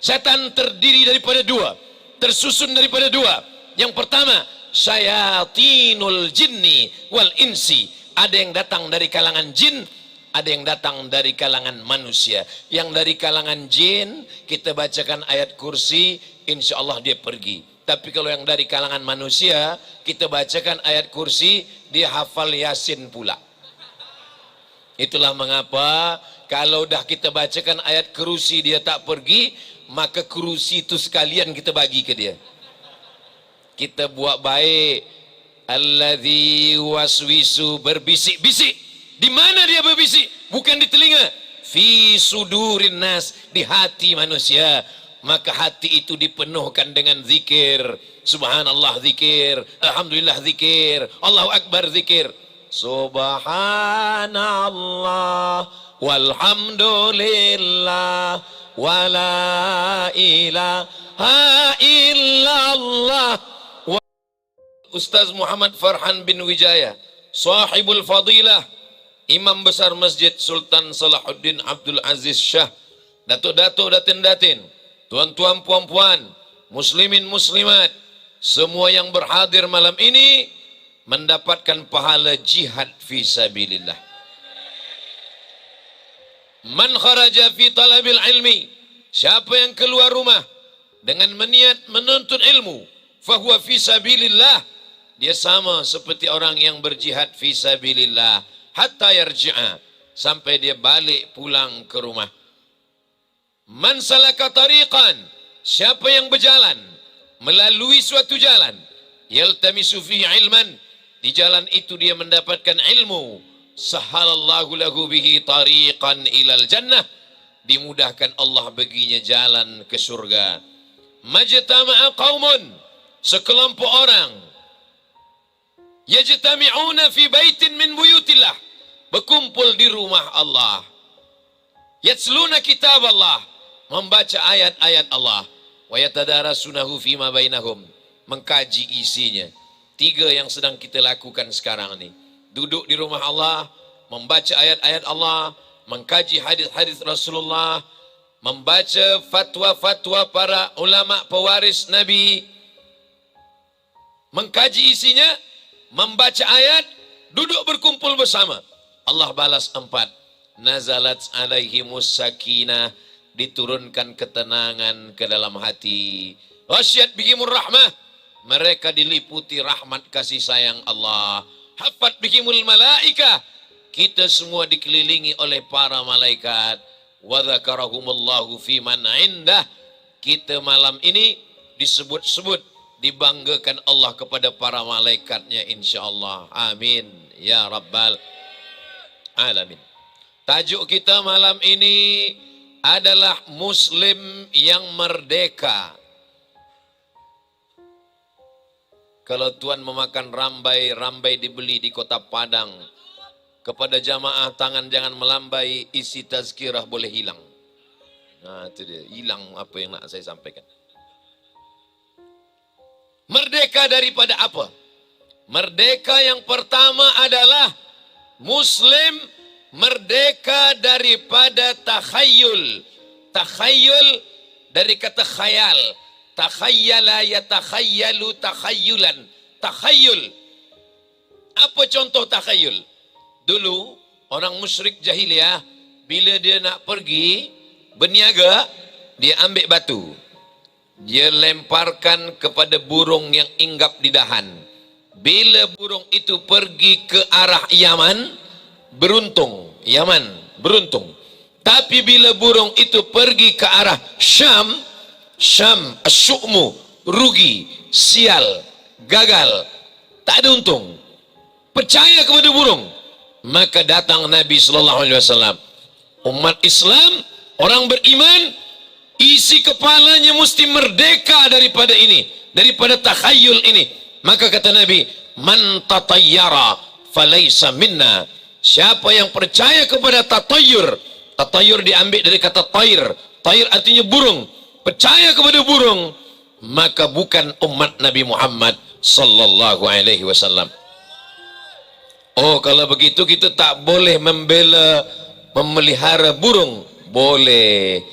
Setan terdiri daripada dua, tersusun daripada dua. Yang pertama, syayatinul jinni wal insi. Ada yang datang dari kalangan jin, ada yang datang dari kalangan manusia. Yang dari kalangan jin, kita bacakan ayat kursi, insya Allah dia pergi. Tapi kalau yang dari kalangan manusia, kita bacakan ayat kursi, dia hafal Yasin pula. Itulah mengapa kalau dah kita bacakan ayat kursi dia tak pergi, maka kursi itu sekalian kita bagi ke dia. Kita buat baik. Alladzi waswisu, berbisik-bisik. Di mana dia berbisik? Bukan di telinga. Fi sudurin nas, di hati manusia. Maka hati itu dipenuhkan dengan zikir. Subhanallah zikir, alhamdulillah zikir, Allahu akbar zikir. Subhanallah walhamdulillah wala ilaha illallah. Ustaz Muhammad Farhan bin Wijaya, sahibul fadilah, Imam besar Masjid Sultan Salahuddin Abdul Aziz Shah, datuk-datuk datin-datin, tuan-tuan puan-puan, muslimin muslimat, semua yang berhadir malam ini mendapatkan pahala jihad fi sabilillah. Man kharaja fi talabil ilmi, siapa yang keluar rumah dengan meniat menuntut ilmu, fahuwa fi sabilillah, dia sama seperti orang yang berjihad fi sabilillah hatta yarji'a, sampai dia balik pulang ke rumah. Man salaka tariqan, siapa yang berjalan melalui suatu jalan, yaltamisu fihi ilman, di jalan itu dia mendapatkan ilmu, sahalallahu lahu bihi tariqan ilal jannah, dimudahkan Allah baginya jalan ke surga. Majtama'a qaumun, sekelompok orang, yajtami'una fi baitin min buyutillah, berkumpul di rumah Allah, yatsluna kitab Allah, membaca ayat-ayat Allah, wa yatadarasunahu fima bainahum, mengkaji isinya. Tiga yang sedang kita lakukan sekarang ini. Duduk di rumah Allah, membaca ayat-ayat Allah, mengkaji hadis-hadis Rasulullah, membaca fatwa-fatwa para ulama pewaris Nabi, mengkaji isinya, membaca ayat, duduk berkumpul bersama. Allah balas 4. Nazalat alaihimus sakinah, diturunkan ketenangan ke dalam hati. Ghasyat bihimur rahmah, mereka diliputi rahmat kasih sayang Allah. Hafat bihimul malaikah, kita semua dikelilingi oleh para malaikat. Wa dzakarahumullahu fi man indah, kita malam ini disebut-sebut, dibanggakan Allah kepada para malaikatnya insyaallah. Amin ya rabbal alamin. Tajuk kita malam ini adalah Muslim yang merdeka. Kalau tuan memakan rambai, rambai dibeli di kota Padang. Kepada jamaah, tangan jangan melambai, isi tazkirah boleh hilang. Nah itu dia, hilang apa yang nak saya sampaikan. Merdeka daripada apa? Merdeka yang pertama adalah Muslim merdeka daripada takhayul. Takhayul dari kata khayal. Takhayyala yatakhayyalu takhayyulan. Takhayul. Apa contoh takhayul? Dulu orang musyrik jahiliyah, bila dia nak pergi berniaga, dia ambil batu, dia lemparkan kepada burung yang hinggap di dahan. Bila burung itu pergi ke arah Yaman, beruntung. Yaman beruntung. Tapi bila burung itu pergi ke arah Syam, Syam asyukmu, rugi, sial, gagal, tak ada untung. Percaya kepada burung. Maka datang Nabi SAW. Umat Islam, orang beriman, isi kepalanya mesti merdeka daripada ini, daripada takhayul ini. Maka kata Nabi, man tatayyara falaysa minna, siapa yang percaya kepada tatayyur. Tatayyur diambil dari kata tair. Tair artinya burung. Percaya kepada burung, maka bukan umat Nabi Muhammad sallallahu alaihi wasallam. Oh, kalau begitu kita tak boleh membela, memelihara burung. Boleh.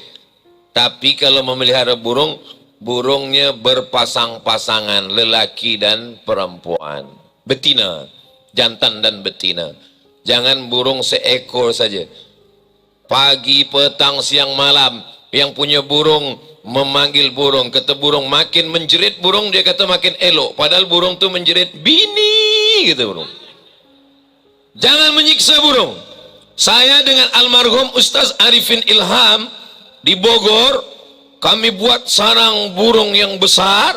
Tapi kalau memelihara burung, burungnya berpasang-pasangan, lelaki dan perempuan, betina, jantan dan betina. Jangan burung seekor saja. Pagi, petang, siang, malam, yang punya burung memanggil burung, kata burung makin menjerit burung, dia kata makin elok, padahal burung tu menjerit bini, gitu burung. Jangan menyiksa burung. Saya dengan almarhum Ustaz Arifin Ilham di Bogor, kami buat sarang burung yang besar,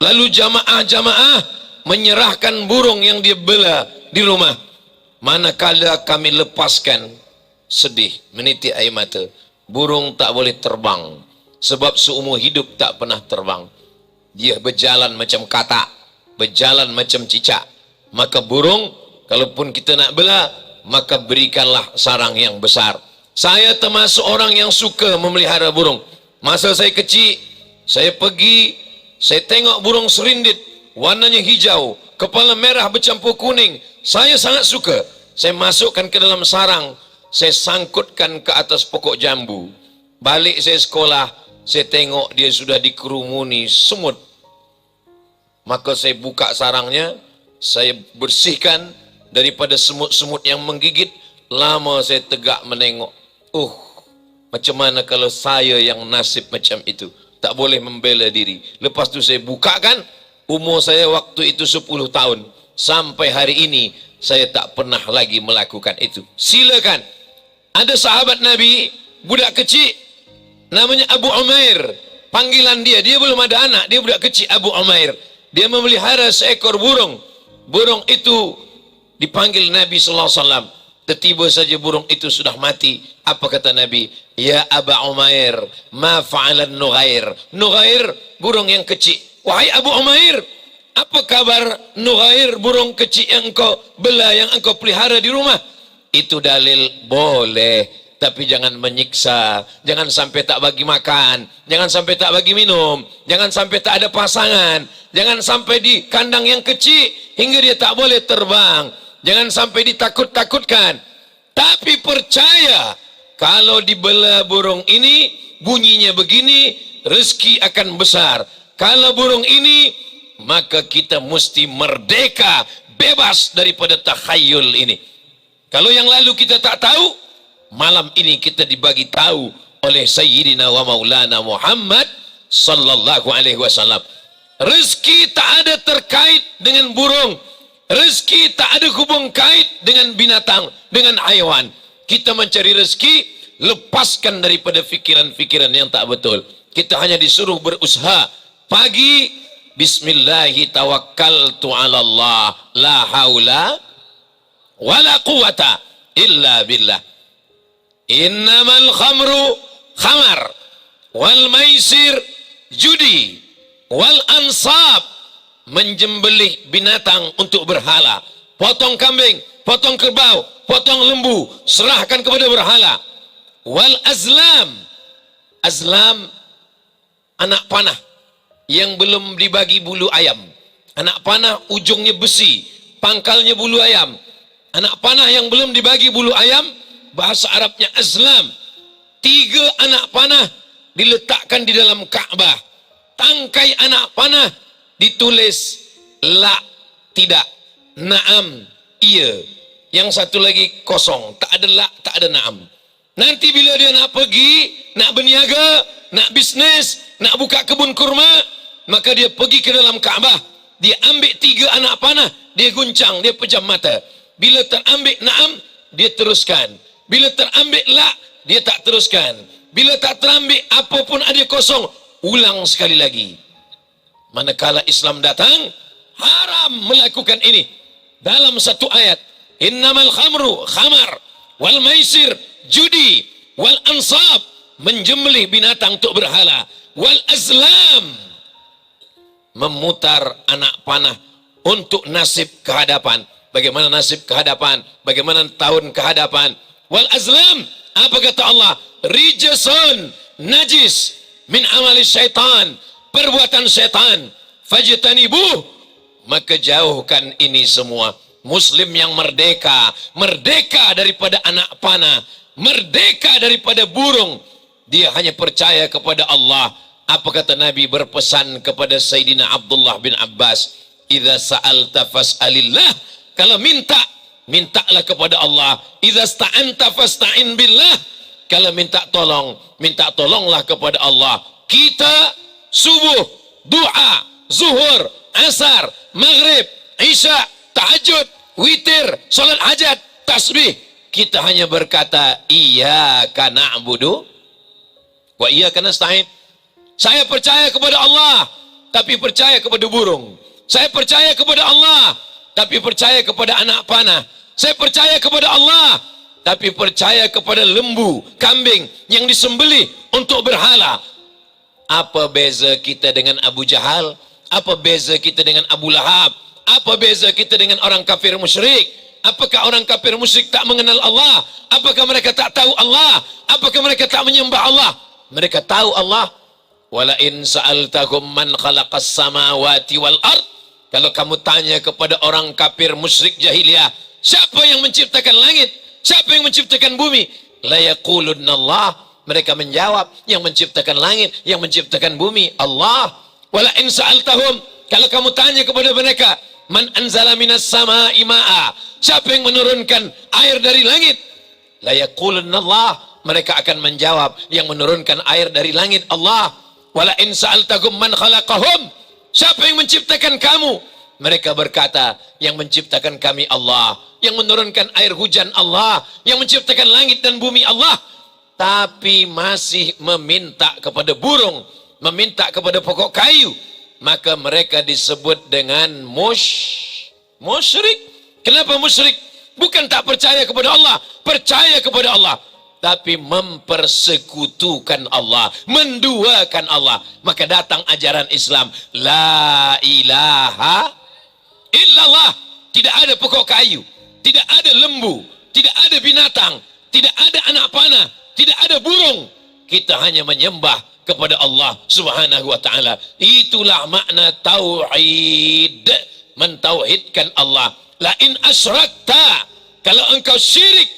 lalu jamaah-jamaah menyerahkan burung yang dia bela di rumah. Manakala kami lepaskan, sedih, menitik air mata. Burung tak boleh terbang, sebab seumur hidup tak pernah terbang. Dia berjalan macam katak, berjalan macam cicak. Maka burung, kalaupun kita nak bela, maka berikanlah sarang yang besar. Saya termasuk orang yang suka memelihara burung. Masa saya kecil, saya pergi, saya tengok burung serindit, warnanya hijau, kepala merah bercampur kuning. Saya sangat suka. Saya masukkan ke dalam sarang, saya sangkutkan ke atas pokok jambu. Balik saya sekolah, saya tengok dia sudah dikerumuni semut. Maka saya buka sarangnya, saya bersihkan daripada semut-semut yang menggigit. Lama saya tegak menengok. Macam mana kalau saya yang nasib macam itu, tak boleh membela diri. Lepas tu saya bukakan, umur saya waktu itu 10 tahun. Sampai hari ini saya tak pernah lagi melakukan itu. Silakan. Ada sahabat Nabi, budak kecil, namanya Abu Umair. Panggilan dia belum ada anak, dia budak kecil, Abu Umair. Dia memelihara seekor burung. Burung itu dipanggil Nabi SAW. Tiba saja burung itu sudah mati. Apa kata Nabi? Ya Abu Umair, ma fa'alan Nughair. Nughair, burung yang kecil. Wahai Abu Umair, apa kabar Nughair, burung kecil yang engkau bela, yang engkau pelihara di rumah? Itu dalil boleh, tapi jangan menyiksa. Jangan sampai tak bagi makan, jangan sampai tak bagi minum, jangan sampai tak ada pasangan, jangan sampai di kandang yang kecil hingga dia tak boleh terbang, jangan sampai ditakut-takutkan. Tapi percaya, kalau dibela burung ini, bunyinya begini, rezeki akan besar. Kalau burung ini, maka kita mesti merdeka, bebas daripada takhayul ini. Kalau yang lalu kita tak tahu, malam ini kita dibagi tahu oleh Sayyidina wa Maulana Muhammad sallallahu alaihi wasallam. Rezeki tak ada terkait dengan burung. Rezeki tak ada hubung kait dengan binatang, dengan haiwan. Kita mencari rezeki, lepaskan daripada fikiran-fikiran yang tak betul. Kita hanya disuruh berusaha. Pagi, bismillahi tawakkaltu ala Allah, la haula wala quwata illa billah. Innamal khamru khamar, wal maisir judi, wal ansab, menjembelih binatang untuk berhala. Potong kambing, potong kerbau, potong lembu, serahkan kepada berhala. Wal azlam, azlam anak panah yang belum dibagi bulu ayam. Anak panah ujungnya besi, pangkalnya bulu ayam. Anak panah yang belum dibagi bulu ayam, bahasa Arabnya azlam. 3 anak panah diletakkan di dalam Ka'bah. Tangkai anak panah ditulis la, tidak, naam, iya. Yang satu lagi kosong, tak ada la, tak ada naam. Nanti bila dia nak pergi, nak berniaga, nak bisnes, nak buka kebun kurma, maka dia pergi ke dalam Ka'bah, dia ambil 3 anak panah, dia guncang, dia pejam mata. Bila terambil naam, dia teruskan. Bila terambil la, dia tak teruskan. Bila tak terambil apapun ada kosong, ulang sekali lagi. Manakala Islam datang, haram melakukan ini. Dalam satu ayat, innamal khamru khamar, wal maisir judi, wal ansab, menjembelih binatang untuk berhala, wal azlam, memutar anak panah untuk nasib kehadapan. Bagaimana nasib kehadapan? Bagaimana tahun kehadapan? Wal azlam, apa kata Allah? Rijasun, najis, min amali syaitan, perbuatan syaitan. Fajtanibuh, maka jauhkan ini semua. Muslim yang merdeka, merdeka daripada anak panah, merdeka daripada burung. Dia hanya percaya kepada Allah. Apa kata Nabi berpesan kepada Sayyidina Abdullah bin Abbas, idza sa'alta fas'alillah. Kalau minta, mintalah kepada Allah. Idza sta'anta fasta'in billah. Kalau minta tolong, minta tolonglah kepada Allah. Kita subuh, du'a, zuhur, asar, maghrib, isya, tahajud, witir, salat hajat, tasbih, kita hanya berkata iyyaka na'budu wa iyyaka nasta'in. Saya percaya kepada Allah, tapi percaya kepada burung. Saya percaya kepada Allah, tapi percaya kepada anak panah. Saya percaya kepada Allah, tapi percaya kepada lembu, kambing yang disembelih untuk berhala. Apa beza kita dengan Abu Jahal? Apa beza kita dengan Abu Lahab? Apa beza kita dengan orang kafir musyrik? Apakah orang kafir musyrik tak mengenal Allah? Apakah mereka tak tahu Allah? Apakah mereka tak menyembah Allah? Mereka tahu Allah. Wala in sa'altahum man khalaqas samawati wal ard. Kalau kamu tanya kepada orang kafir musyrik jahiliyah, siapa yang menciptakan langit? Siapa yang menciptakan bumi? La yaqulunna Allah. Mereka menjawab, yang menciptakan langit, yang menciptakan bumi, Allah. Wala in sa'altahum, kalau kamu tanya kepada mereka, man anzala minas sama'i ma'a, siapa yang menurunkan air dari langit? La yaqulunna Allah. Mereka akan menjawab, yang menurunkan air dari langit Allah. Wala in sa'altahum man khalaqahum, siapa yang menciptakan kamu? Mereka berkata, yang menciptakan kami Allah, yang menurunkan air hujan Allah, yang menciptakan langit dan bumi Allah. Tapi masih meminta kepada burung, meminta kepada pokok kayu, maka mereka disebut dengan musyrik. Kenapa musyrik? Bukan tak percaya kepada Allah, percaya kepada Allah, tapi mempersekutukan Allah, menduakan Allah. Maka datang ajaran Islam, la ilaha illallah. Tidak ada pokok kayu, tidak ada lembu, tidak ada binatang, tidak ada anak panah, tidak ada burung. Kita hanya menyembah kepada Allah subhanahu wa ta'ala. Itulah makna tauhid, mentauhidkan Allah. La in asyrakta, kalau engkau syirik,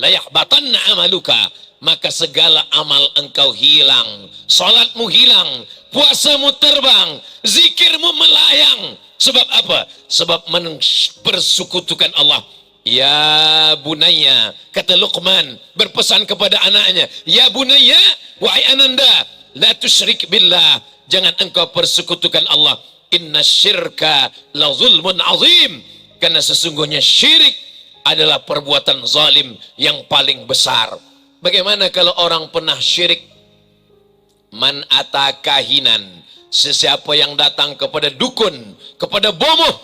la yahbatanna amaluka, maka segala amal engkau hilang. Salatmu hilang, puasamu terbang, zikirmu melayang. Sebab apa? Sebab mempersekutukan Allah. Ya bunayya, kata Luqman berpesan kepada anaknya, ya bunayya, wahai ananda, la tusyrik billah, jangan engkau persekutukan Allah. Inna syirka la zulmun azim, karena sesungguhnya syirik adalah perbuatan zalim yang paling besar. Bagaimana kalau orang pernah syirik? Man ata kahinan, sesiapa yang datang kepada dukun, kepada bomoh,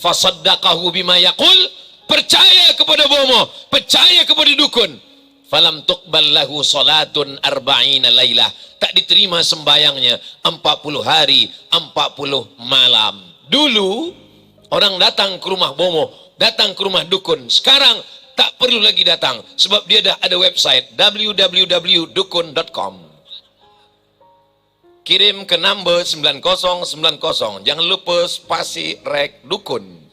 fasaddaqahu bima yaqul, percaya kepada bomoh, percaya kepada dukun, falam tuqbal lahu salatun arba'ina lailah, tak diterima sembayangnya 40 hari 40 malam. Dulu orang datang ke rumah bomoh, datang ke rumah dukun. Sekarang tak perlu lagi datang, sebab dia dah ada website www.dukun.com. Kirim ke number 9090, jangan lupa spasi rek dukun.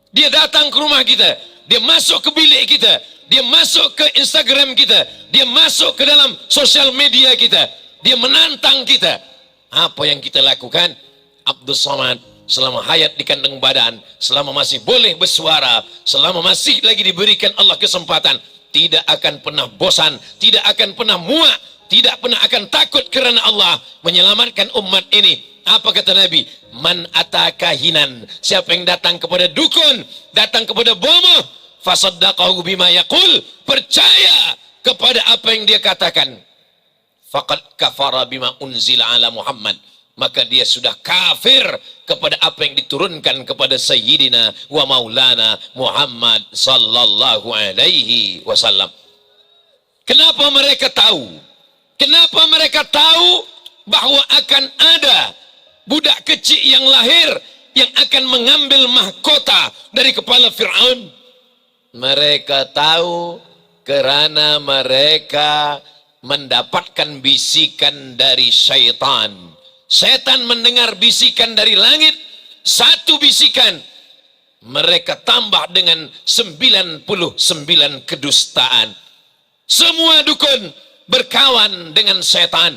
Dia datang ke rumah kita, dia masuk ke bilik kita, dia masuk ke Instagram kita, dia masuk ke dalam sosial media kita, dia menantang kita. Apa yang kita lakukan? Abdul Somad selama hayat di kandang badan, selama masih boleh bersuara, selama masih lagi diberikan Allah kesempatan, tidak akan pernah bosan, tidak akan pernah muak, tidak pernah akan takut, kerana Allah menyelamatkan umat ini. Apa kata Nabi? Man atakahinan, siapa yang datang kepada dukun, datang kepada bomoh, fasaddaqahu bima yaqul, percaya kepada apa yang dia katakan, faqad kafara bima unzila ala Muhammad, maka dia sudah kafir kepada apa yang diturunkan kepada Sayyidina wa Maulana Muhammad sallallahu alaihi wasallam. Kenapa mereka tahu? Kenapa mereka tahu bahwa akan ada budak kecil yang lahir yang akan mengambil mahkota dari kepala Fir'aun? Mereka tahu kerana mereka mendapatkan bisikan dari syaitan. Setan mendengar bisikan dari langit, satu bisikan, mereka tambah dengan 99 kedustaan. Semua dukun berkawan dengan setan.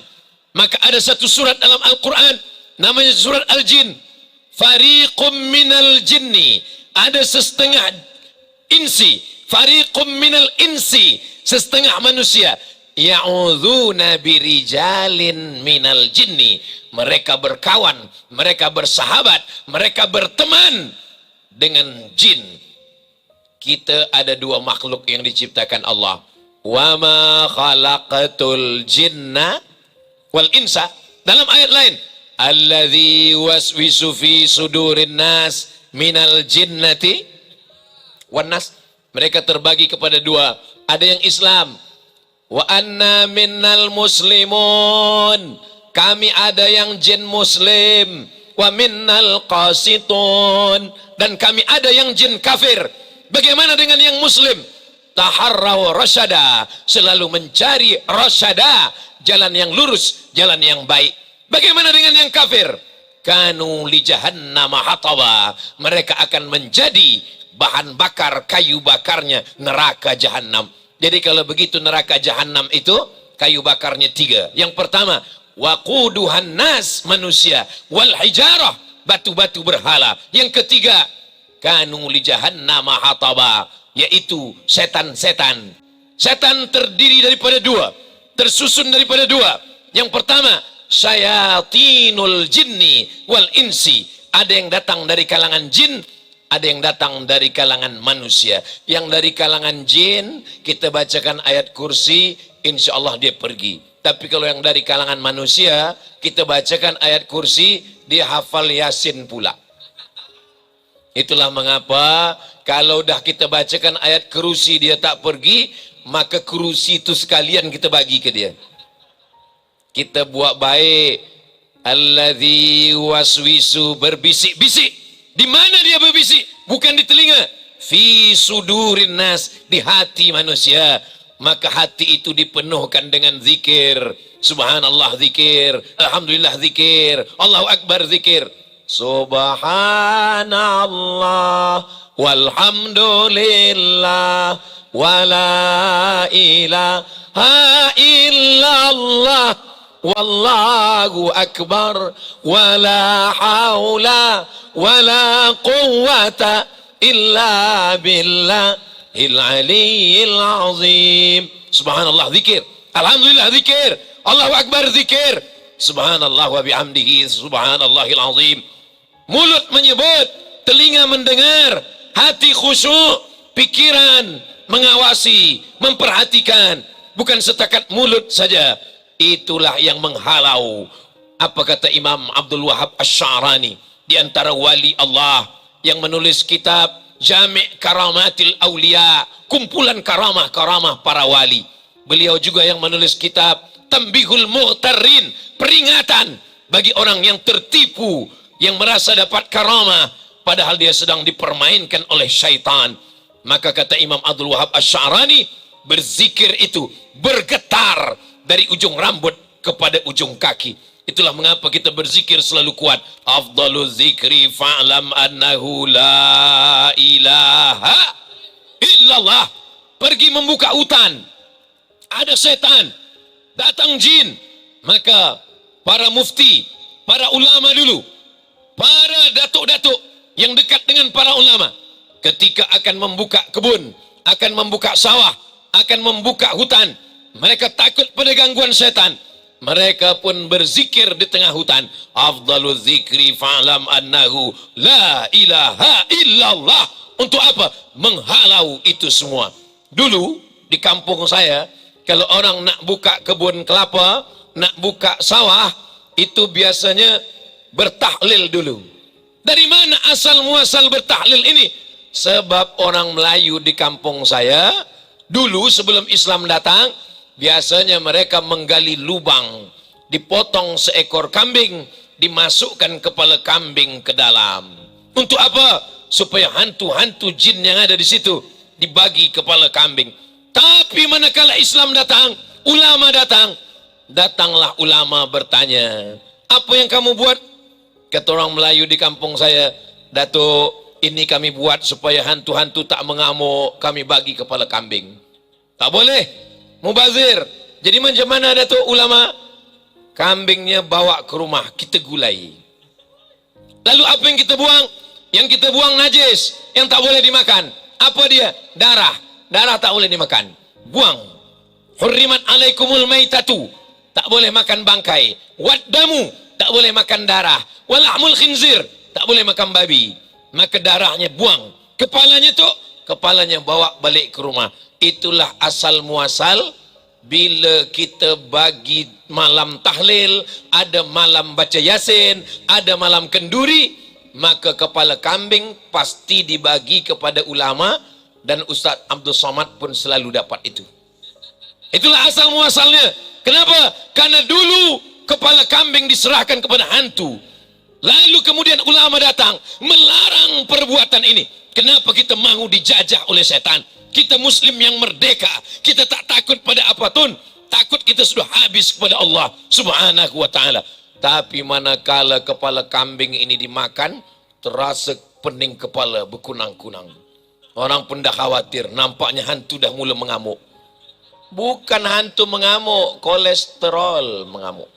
Maka ada satu surat dalam Al-Quran namanya surat Al-Jin. Fariqum minal jinni, ada setengah insi, fariqum minal insi, setengah manusia, ya'udzuuna birijalin minal jinni, mereka berkawan, mereka bersahabat, mereka berteman dengan jin. Kita ada dua makhluk yang diciptakan Allah. Wa ma khalaqatul jinna wal insa. Dalam ayat lain, alladzi waswisu fi sudurin nas minal jinnati wan nas. Mereka terbagi kepada dua. Ada yang Islam. Wa anna minnal muslimun, kami ada yang jin muslim. Wa minnal qasitun, dan kami ada yang jin kafir. Bagaimana dengan yang muslim? Taharraw rasyada, selalu mencari rasyada, jalan yang lurus, jalan yang baik. Bagaimana dengan yang kafir? Kanu li jahannama hataba, mereka akan menjadi bahan bakar, kayu bakarnya neraka jahanam. Jadi kalau begitu neraka jahanam itu kayu bakarnya tiga. Yang pertama, waquduhan nas, manusia, wal hijarah, batu-batu berhala. Yang ketiga, kanu li jahannama hataba, yaitu setan-setan. Setan terdiri daripada dua, tersusun daripada dua. Yang pertama, syayatinul jinni wal insi, ada yang datang dari kalangan jin, ada yang datang dari kalangan manusia. Yang dari kalangan jin, kita bacakan ayat kursi, insya Allah dia pergi. Tapi kalau yang dari kalangan manusia, kita bacakan ayat kursi, dia hafal Yasin pula. Itulah mengapa kalau dah kita bacakan ayat kursi dia tak pergi, maka kursi itu sekalian kita bagi ke dia. Kita buat baik. Alladzi waswisu, berbisik-bisik. Di mana dia berbisik? Bukan di telinga. Fi sudurin nas, di hati manusia. Maka hati itu dipenuhkan dengan zikir. Subhanallah zikir, alhamdulillah zikir, Allahu Akbar zikir. Subhanallah walhamdulillah wala ilaha illallah wallahu akbar wala haula wala quwwata illa billahil aliyyil azim. Subhanallah zikir, alhamdulillah zikir, Allahu Akbar zikir, subhanallah wa bihamdihi subhanallahil azim. Mulut menyebut, telinga mendengar, hati khusyuk, pikiran mengawasi, memperhatikan, bukan setakat mulut saja. Itulah yang menghalau. Apa kata Imam Abdul Wahab Asy-Sya'rani, di antara wali Allah yang menulis kitab Jami' Karamatil Auliya, kumpulan karamah-karamah para wali. Beliau juga yang menulis kitab Tambihul Mughtarrin, peringatan bagi orang yang tertipu, yang merasa dapat karamah padahal dia sedang dipermainkan oleh syaitan. Maka kata Imam Abdul Wahab Asy-Sya'rani, berzikir itu bergetar dari ujung rambut kepada ujung kaki. Itulah mengapa kita berzikir selalu kuat. Afdalu zikri fa'lam annahu la ilaha illallah. Pergi membuka hutan, ada setan, datang jin. Maka para mufti, para ulama dulu, para datuk-datuk yang dekat dengan para ulama, ketika akan membuka kebun, akan membuka sawah, akan membuka hutan, mereka takut pada gangguan setan. Mereka pun berzikir di tengah hutan. Afdalu zikri fa'lam annahu la ilaha illallah. Untuk apa? Menghalau itu semua. Dulu di kampung saya, kalau orang nak buka kebun kelapa, nak buka sawah, itu biasanya bertahlil dulu. Dari mana asal muasal bertahlil ini? Sebab orang Melayu di kampung saya, dulu sebelum Islam datang, biasanya mereka menggali lubang, dipotong seekor kambing, dimasukkan kepala kambing ke dalam. Untuk apa? Supaya hantu-hantu jin yang ada di situ dibagi kepala kambing. Tapi manakala Islam datang, ulama datang, datanglah ulama bertanya, apa yang kamu buat? Kata orang Melayu di kampung saya, Datuk, ini kami buat supaya hantu-hantu tak mengamuk, kami bagi kepala kambing. Tak boleh, mubazir. Jadi macam mana ada tuh ulama? Kambingnya bawa ke rumah, kita gulai. Lalu apa yang kita buang? Yang kita buang najis, yang tak boleh dimakan. Apa dia? Darah. Darah tak boleh dimakan. Buang. Hurrimat alaikumul maitatu. Tak boleh makan bangkai. Waddamu. Tak boleh makan darah. Walahmul khinzir. Tak boleh makan babi. Maka darahnya buang. Kepalanya tu, kepalanya bawa balik ke rumah. Itulah asal muasal. Bila kita bagi malam tahlil, ada malam baca yasin, ada malam kenduri, maka kepala kambing pasti dibagi kepada ulama, dan Ustaz Abdul Somad pun selalu dapat itu. Itulah asal muasalnya. Kenapa? Karena dulu kepala kambing diserahkan kepada hantu. Lalu kemudian ulama datang melarang perbuatan ini. Kenapa kita mahu dijajah oleh setan? Kita muslim yang merdeka, kita tak takut pada apapun. Takut kita sudah habis kepada Allah subhanahu wa ta'ala. Tapi manakala kepala kambing ini dimakan, terasa pening kepala berkunang-kunang. Orang pun dah khawatir, nampaknya hantu dah mula mengamuk. Bukan hantu mengamuk, kolesterol mengamuk.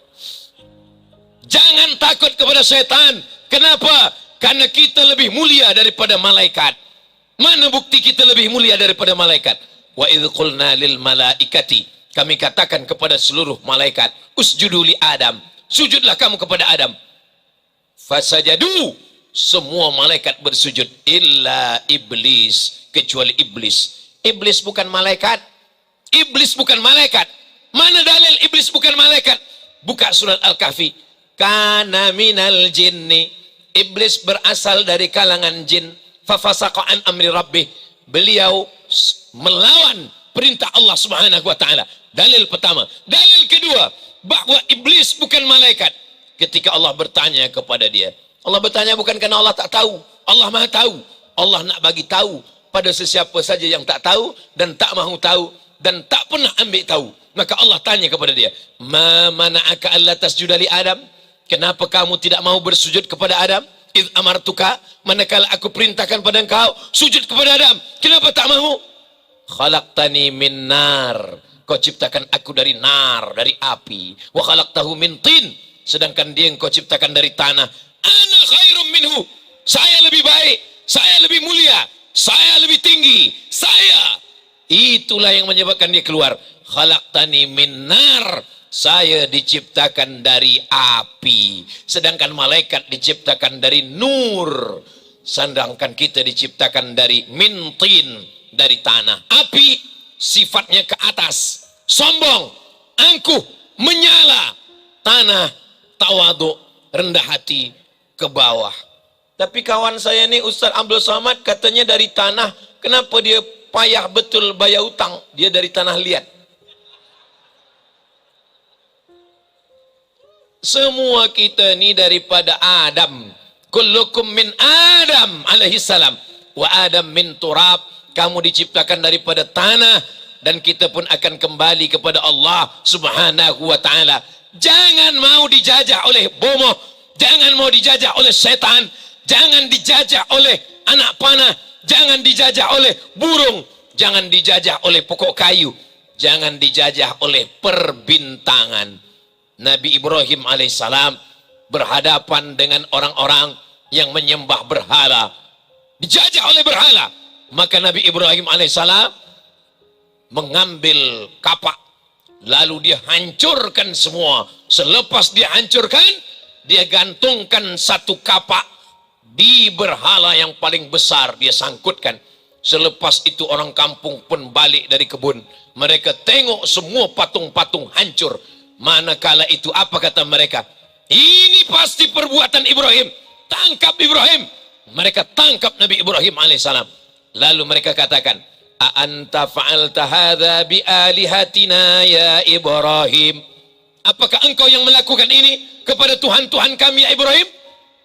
Jangan takut kepada setan. Kenapa? Karena kita lebih mulia daripada malaikat. Mana bukti kita lebih mulia daripada malaikat? Wa idh qulna lil malaikati, kami katakan kepada seluruh malaikat, usjudu li Adam, sujudlah kamu kepada Adam. Fasajadu, semua malaikat bersujud, illa iblis, kecuali iblis. Iblis bukan malaikat. Iblis bukan malaikat. Mana dalil iblis bukan malaikat? Buka surat Al-Kahfi. Kana minal jinni, iblis berasal dari kalangan jin. Fafasaqa an amri rabbih, beliau melawan perintah Allah subhanahu wa ta'ala. Dalil pertama. Dalil kedua, bahwa iblis bukan malaikat. Ketika Allah bertanya kepada dia, Allah bertanya bukan kerana Allah tak tahu, Allah maha tahu. Allah nak bagi tahu pada sesiapa saja yang tak tahu dan tak mahu tahu dan tak pernah ambil tahu. Maka Allah tanya kepada dia, ma mana'aka alla tasjuda li Adam, kenapa kamu tidak mau bersujud kepada Adam? Idh amartuka, manakala aku perintahkan pada engkau sujud kepada Adam, kenapa tak mahu? Khalaqtani min nar, kau ciptakan aku dari nar, dari api. Wa khalaqtahu min tin, sedangkan dia engkau ciptakan dari tanah. Ana khairum minhu, saya lebih baik, saya lebih mulia, saya lebih tinggi, saya. Itulah yang menyebabkan dia keluar. Khalaqtani min nar, saya diciptakan dari api, sedangkan malaikat diciptakan dari nur, sedangkan kita diciptakan dari mintin, dari tanah. Api sifatnya ke atas, sombong, angkuh, menyala. Tanah, tawaduk, rendah hati, ke bawah. Tapi kawan saya ni Ustaz Abdul Somad katanya dari tanah. Kenapa dia payah betul bayar hutang? Dia dari tanah liat. Semua kita ni daripada Adam. Kullukum min Adam alaihi salam. Wa Adam min turab. Kamu diciptakan daripada tanah. Dan kita pun akan kembali kepada Allah subhanahu wa ta'ala. Jangan mau dijajah oleh bomoh. Jangan mau dijajah oleh setan. Jangan dijajah oleh anak panah. Jangan dijajah oleh burung. Jangan dijajah oleh pokok kayu. Jangan dijajah oleh perbintangan. Nabi Ibrahim alaihissalam berhadapan dengan orang-orang yang menyembah berhala, dijajah oleh berhala. Maka Nabi Ibrahim alaihissalam mengambil kapak, lalu dia hancurkan semua. Selepas dia hancurkan, dia gantungkan satu kapak di berhala yang paling besar, dia sangkutkan. Selepas itu orang kampung pun balik dari kebun. Mereka tengok semua patung-patung hancur. Manakala itu apa kata mereka? Ini pasti perbuatan Ibrahim. Tangkap Ibrahim. Mereka tangkap Nabi Ibrahim alaihissalam. Lalu mereka katakan, a anta fa'alta hadza bi alihatina ya Ibrahim. Apakah engkau yang melakukan ini kepada Tuhan-Tuhan kami ya Ibrahim?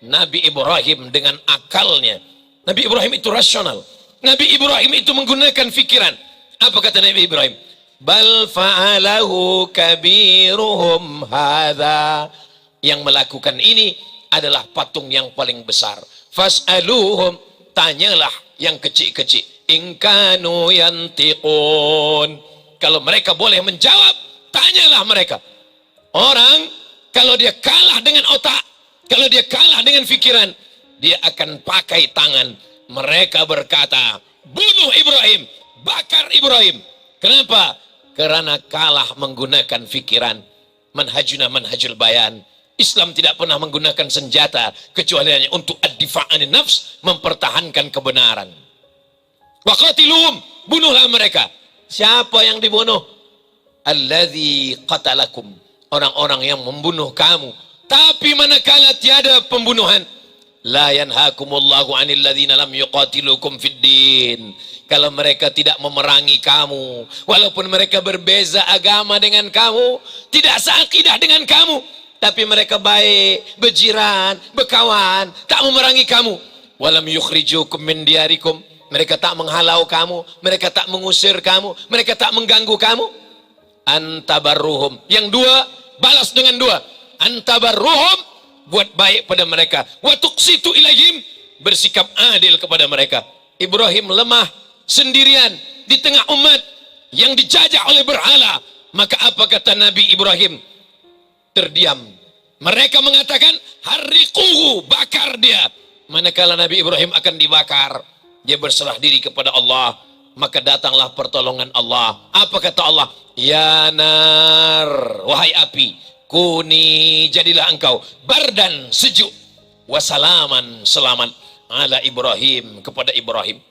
Nabi Ibrahim dengan akalnya. Nabi Ibrahim itu rasional. Nabi Ibrahim itu menggunakan fikiran. Apa kata Nabi Ibrahim? Bal fa'alahu kabiruhum hadza. Yang melakukan ini adalah patung yang paling besar. Fas'aluhum, tanyalah yang kecil-kecil. In kanu yantiqun. Kalau mereka boleh menjawab, Tanyalah mereka. Orang kalau dia kalah dengan otak, kalau dia kalah dengan pikiran, dia akan pakai tangan. Mereka berkata, bunuh Ibrahim, bakar Ibrahim. Kenapa? Karena kalah menggunakan pikiran. Manhajuna manhajul bayan. Islam tidak pernah menggunakan senjata kecuali hanya untuk ad-difa' anin nafs, mempertahankan kebenaran. Wa qatiluhum, bunuhlah mereka. Siapa yang dibunuh? Alladzi qatalakum, orang-orang yang membunuh kamu. Tapi manakala tiada pembunuhan, la yanhakumullahu 'anil ladzina lam yuqatilukum fid din. Kalau mereka tidak memerangi kamu, walaupun mereka berbeza agama dengan kamu, tidak seakidah dengan kamu, tapi mereka baik, berjiran, berkawan, tak memerangi kamu. Walam yukhrijukum min diyarikum, mereka tak menghalau kamu, mereka tak mengusir kamu, mereka tak mengganggu kamu. Antabarruhum, yang dua balas dengan dua. Antabarruhum, buat baik pada mereka. Wa tuqsitu ilaihim, bersikap adil kepada mereka. Ibrahim lemah sendirian di tengah umat yang dijajah oleh berhala. Maka apa kata Nabi Ibrahim? Terdiam. Mereka mengatakan, harriquhu, bakar dia. Manakala Nabi Ibrahim akan dibakar, dia berserah diri kepada Allah. Maka datanglah pertolongan Allah. Apa kata Allah? Ya nar, wahai api, kuni, jadilah engkau bardan, sejuk, wasalaman, selamat, ala Ibrahim, kepada Ibrahim.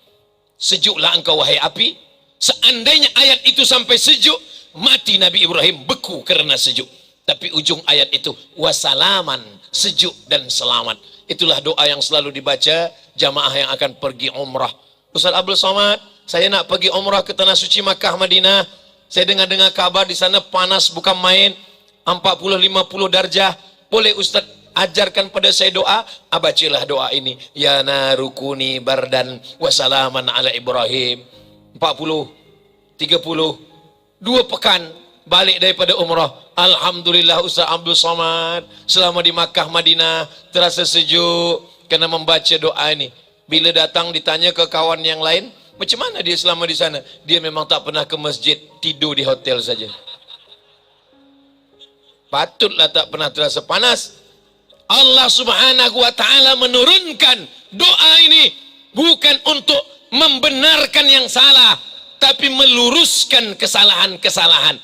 Sejuklah engkau wahai api. Seandainya ayat itu sampai sejuk, mati Nabi Ibrahim beku karena sejuk. Tapi ujung ayat itu wasalaman, sejuk dan selamat. Itulah doa yang selalu dibaca jamaah yang akan pergi umrah. Ustaz Abdul Somad, saya nak pergi umrah ke tanah suci Makkah Madinah. Saya dengar-dengar kabar di sana panas bukan main, 40-50 darjah. Boleh Ustaz ajarkan pada saya doa? Bacalah doa ini. Ya narukuni bardan wasalaman ala Ibrahim. 40, 30, 2 pekan balik daripada umrah. Alhamdulillah Ustaz Abdul Somad, selama di Makkah Madinah terasa sejuk karena membaca doa ini. Bila datang ditanya ke kawan yang lain, macam mana dia selama di sana? Dia memang tak pernah ke masjid, tidur di hotel saja. Patutlah tak pernah terasa panas. Allah Subhanahu wa ta'ala menurunkan doa ini bukan untuk membenarkan yang salah, tapi meluruskan kesalahan-kesalahan.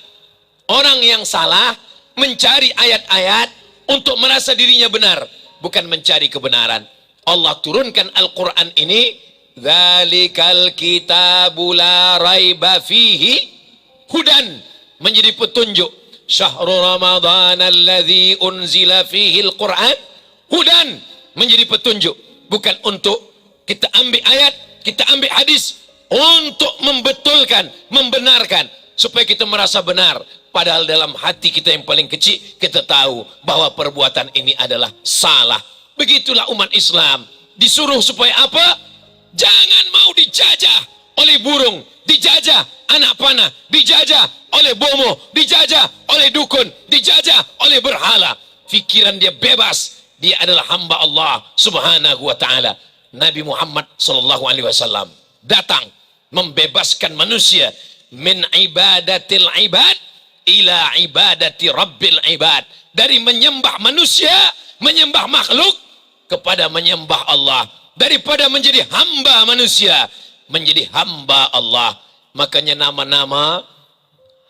Orang yang salah mencari ayat-ayat untuk merasa dirinya benar, bukan mencari kebenaran. Allah turunkan Al-Quran ini, dzalikal kitabu la raiba fihi hudan, menjadi petunjuk. Syahrul Ramadan alladzi unzila fihi al-Quran hudan, menjadi petunjuk. Bukan untuk kita ambil ayat, kita ambil hadis untuk membetulkan, membenarkan, supaya kita merasa benar. Padahal dalam hati kita yang paling kecil, kita tahu bahwa perbuatan ini adalah salah. Begitulah umat Islam disuruh supaya apa? Jangan mau dijajah oleh burung, dijajah anak panah, dijajah oleh bomo, dijajah oleh dukun, dijajah oleh berhala. Fikiran dia bebas, dia adalah hamba Allah Subhanahu wa ta'ala. Nabi Muhammad sallallahu alaihi wasallam datang membebaskan manusia min ibadatil ibad ila ibadati rabbil ibad, dari menyembah manusia, menyembah makhluk, kepada menyembah Allah. Daripada menjadi hamba manusia menjadi hamba Allah. Makanya nama-nama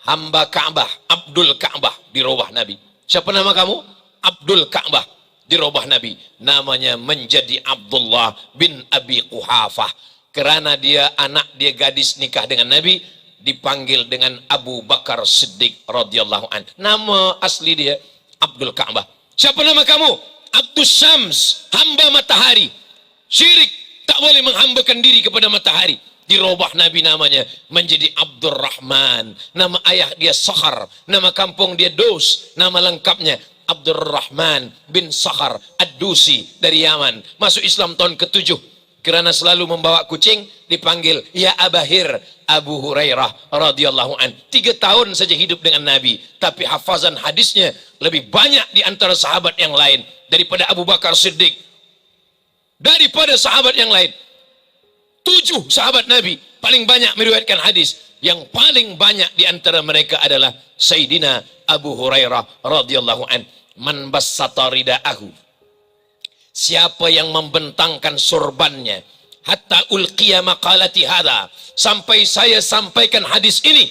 hamba Ka'bah, Abdul Ka'bah, dirubah Nabi. Siapa nama kamu? Abdul Ka'bah, dirubah Nabi. Namanya menjadi Abdullah bin Abi Quhafah. Kerana dia anak, dia gadis nikah dengan Nabi, dipanggil dengan Abu Bakar Siddiq radhiyallahu an. Nama asli dia Abdul Ka'bah. Siapa nama kamu? Abdus Syams, hamba matahari. Syirik, tak boleh menghambakan diri kepada matahari. Dirubah Nabi namanya menjadi Abdurrahman. Nama ayah dia Sakhar, nama kampung dia Dos, nama lengkapnya Abdurrahman bin Sakhar Ad-Dusi dari Yaman. Masuk Islam tahun ke-7. Kerana selalu membawa kucing, dipanggil Ya Abahir, Abu Hurairah radhiyallahu an. 3 tahun saja hidup dengan Nabi, tapi hafazan hadisnya lebih banyak di antara sahabat yang lain, daripada Abu Bakar Siddiq, daripada sahabat yang lain. 7 sahabat Nabi paling banyak meriwayatkan hadis. Yang paling banyak di antara mereka adalah Sayyidina Abu Hurairah radhiyallahu an. Man bassata ridaahu, siapa yang membentangkan sorbannya, hatta ulqiya maqalati hadha, sampai saya sampaikan hadis ini,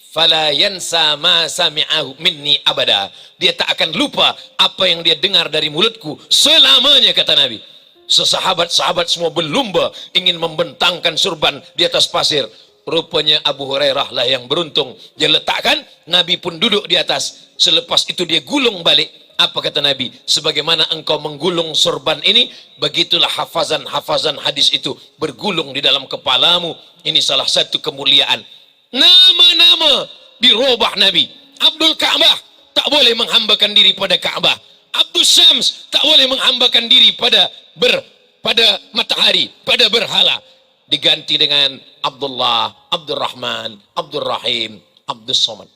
fala yansa ma sami'ahu minni abada, dia tak akan lupa apa yang dia dengar dari mulutku selamanya, kata Nabi. Sesahabat-sahabat semua berlumba ingin membentangkan sorban di atas pasir. Rupanya Abu Hurairah lah yang beruntung. Dia letakkan, Nabi pun duduk di atas. Selepas itu dia gulung balik. Apa kata Nabi? Sebagaimana engkau menggulung sorban ini, begitulah hafazan-hafazan hadis itu bergulung di dalam kepalamu. Ini salah satu kemuliaan. Nama-nama dirubah Nabi. Abdul Ka'bah tak boleh menghambakan diri pada Ka'bah. Abdul Syams tak boleh menghambakan diri pada matahari, pada berhala. Diganti dengan Abdullah, Abdurrahman, Abdurrahim, Abdus Somad.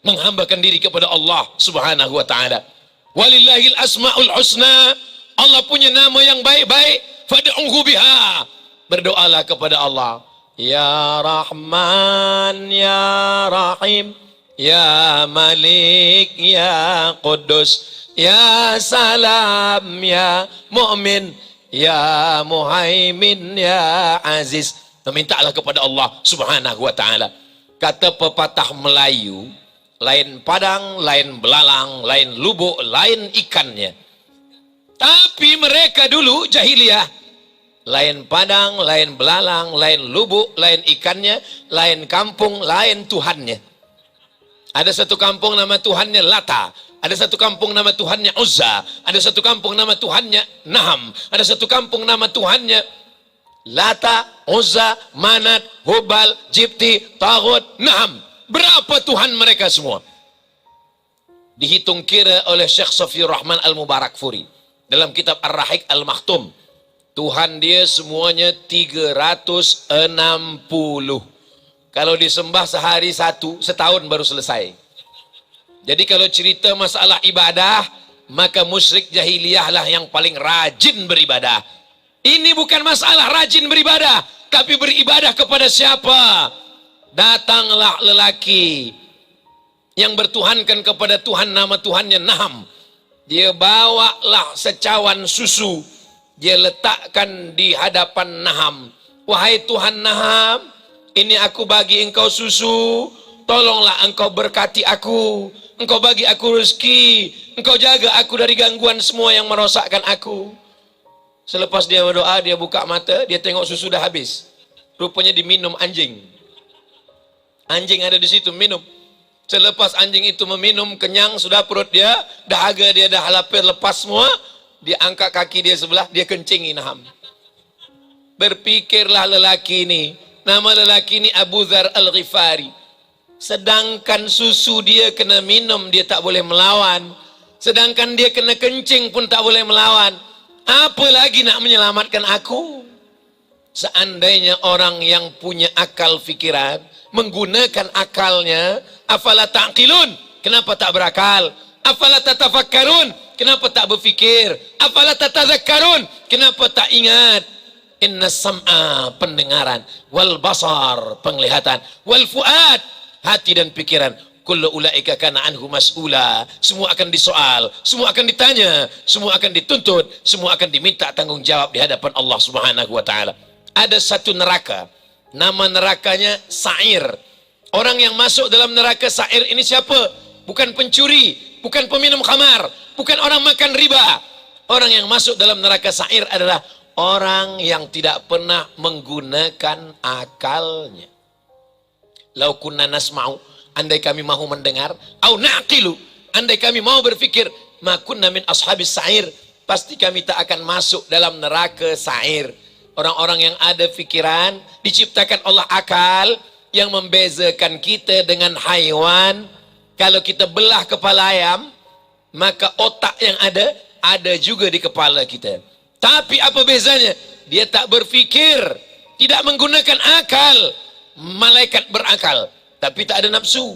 Menghambakan diri kepada Allah subhanahu wa ta'ala. Walillahil asma'ul husna, Allah punya nama yang baik-baik, fad'uhu biha, berdoalah kepada Allah. Ya Rahman, Ya Rahim, Ya Malik, Ya Qudus, Ya Salam, Ya Mu'min, Ya Muhaimin, Ya Aziz. Memintalah kepada Allah subhanahu wa ta'ala. Kata pepatah Melayu, lain padang, lain belalang, lain lubuk, lain ikannya. Tapi mereka dulu jahiliyah, lain padang, lain belalang, lain lubuk, lain ikannya, lain kampung, lain Tuhannya. Ada satu kampung nama Tuhannya Lata, ada satu kampung nama Tuhannya Uzza, ada satu kampung nama Tuhannya Naham, ada satu kampung nama Tuhannya Lata, Uzza, Manat, Hubal, Jibti, Taghut, Naham. Berapa Tuhan mereka semua? Dihitung kira oleh Syekh Safiur Rahman Al-Mubarakfuri dalam kitab Ar-Rahiq Al-Makhtum. Tuhan dia semuanya 360. Kalau disembah sehari satu, setahun baru selesai. Jadi kalau cerita masalah ibadah, maka musyrik jahiliyah lah yang paling rajin beribadah. Ini bukan masalah rajin beribadah, tapi beribadah kepada siapa? Datanglah lelaki yang bertuhankan kepada Tuhan, nama Tuhannya Naham. Dia bawalah secawan susu, dia letakkan di hadapan Naham. Wahai Tuhan Naham, ini aku bagi engkau susu, tolonglah engkau berkati aku, engkau bagi aku rezeki, engkau jaga aku dari gangguan semua yang merosakkan aku. Selepas dia berdoa, dia buka mata, dia tengok susu dah habis. Rupanya diminum anjing. Anjing ada di situ, minum. Selepas anjing itu meminum, kenyang, sudah perut dia, dahaga dia dah lapar, lepas semua, dia angkat kaki dia sebelah, dia kencingi Naham. Berpikirlah lelaki ini, nama lelaki ini Abu Dzar Al-Ghifari. Sedangkan susu dia kena minum, dia tak boleh melawan. Sedangkan dia kena kencing pun tak boleh melawan. Apa lagi nak menyelamatkan aku? Seandainya orang yang punya akal fikiran, menggunakan akalnya, afala ta'qilun, kenapa tak berakal? Afala tatafakkarun, kenapa tak berfikir? Afala tatadzakkarun, kenapa tak ingat? Inna sam'a, pendengaran, wal basar, penglihatan, wal fuad, hati dan pikiran, kullu ulaika kana anhu mas'ula, semua akan disoal, semua akan ditanya, semua akan dituntut, semua akan diminta tanggungjawab di hadapan Allah Subhanahu wa taala. Ada satu neraka, nama nerakanya Sa'ir. Orang yang masuk dalam neraka Sa'ir ini siapa? Bukan pencuri, bukan peminum khamar, bukan orang makan riba. Orang yang masuk dalam neraka Sa'ir adalah orang yang tidak pernah menggunakan akalnya. Lau kunna nasma'u, andai kami mahu mendengar, au naqilu, andai kami mau berfikir, ma kunna min ashabis Sa'ir, pasti kami tak akan masuk dalam neraka Sa'ir. Orang-orang yang ada fikiran, diciptakan Allah akal yang membezakan kita dengan haiwan. Kalau kita belah kepala ayam, maka otak yang ada juga di kepala kita. Tapi apa bezanya? Dia tak berfikir, tidak menggunakan akal. Malaikat berakal, tapi tak ada nafsu.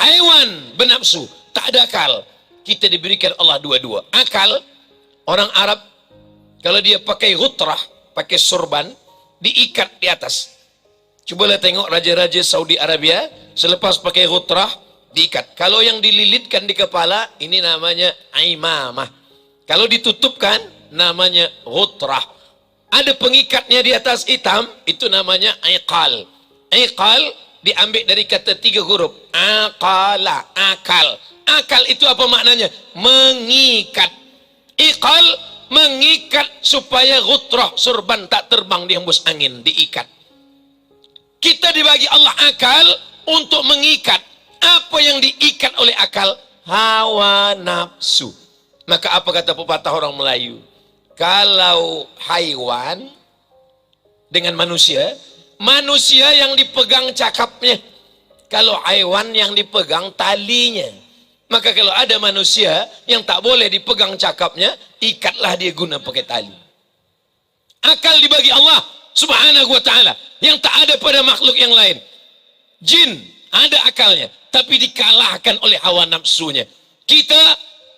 Haiwan bernafsu, tak ada akal. Kita diberikan Allah dua-dua. Akal, orang Arab kalau dia pakai ghutrah, pakai sorban, diikat di atas. Cobalah tengok raja-raja Saudi Arabia, selepas pakai ghutrah, diikat. Kalau yang dililitkan di kepala, ini namanya imamah. Kalau ditutupkan, namanya ghutrah. Ada pengikatnya di atas hitam, itu namanya iqal. Iqal diambil dari kata 3 huruf. Aqala, akal. Akal itu apa maknanya? Mengikat. Iqal, mengikat supaya ghutrah, surban tak terbang dihembus angin, diikat. Kita dibagi Allah akal untuk mengikat. Apa yang diikat oleh akal? Hawa nafsu. Maka apa kata pepatah orang Melayu? Kalau haiwan dengan manusia, manusia yang dipegang cakapnya. Kalau haiwan yang dipegang talinya. Maka kalau ada manusia yang tak boleh dipegang cakapnya, ikatlah dia guna pakai tali. Akal dibagi Allah Subhanahu wa ta'ala, yang tak ada pada makhluk yang lain. Jin ada akalnya, tapi dikalahkan oleh hawa nafsunya. Kita,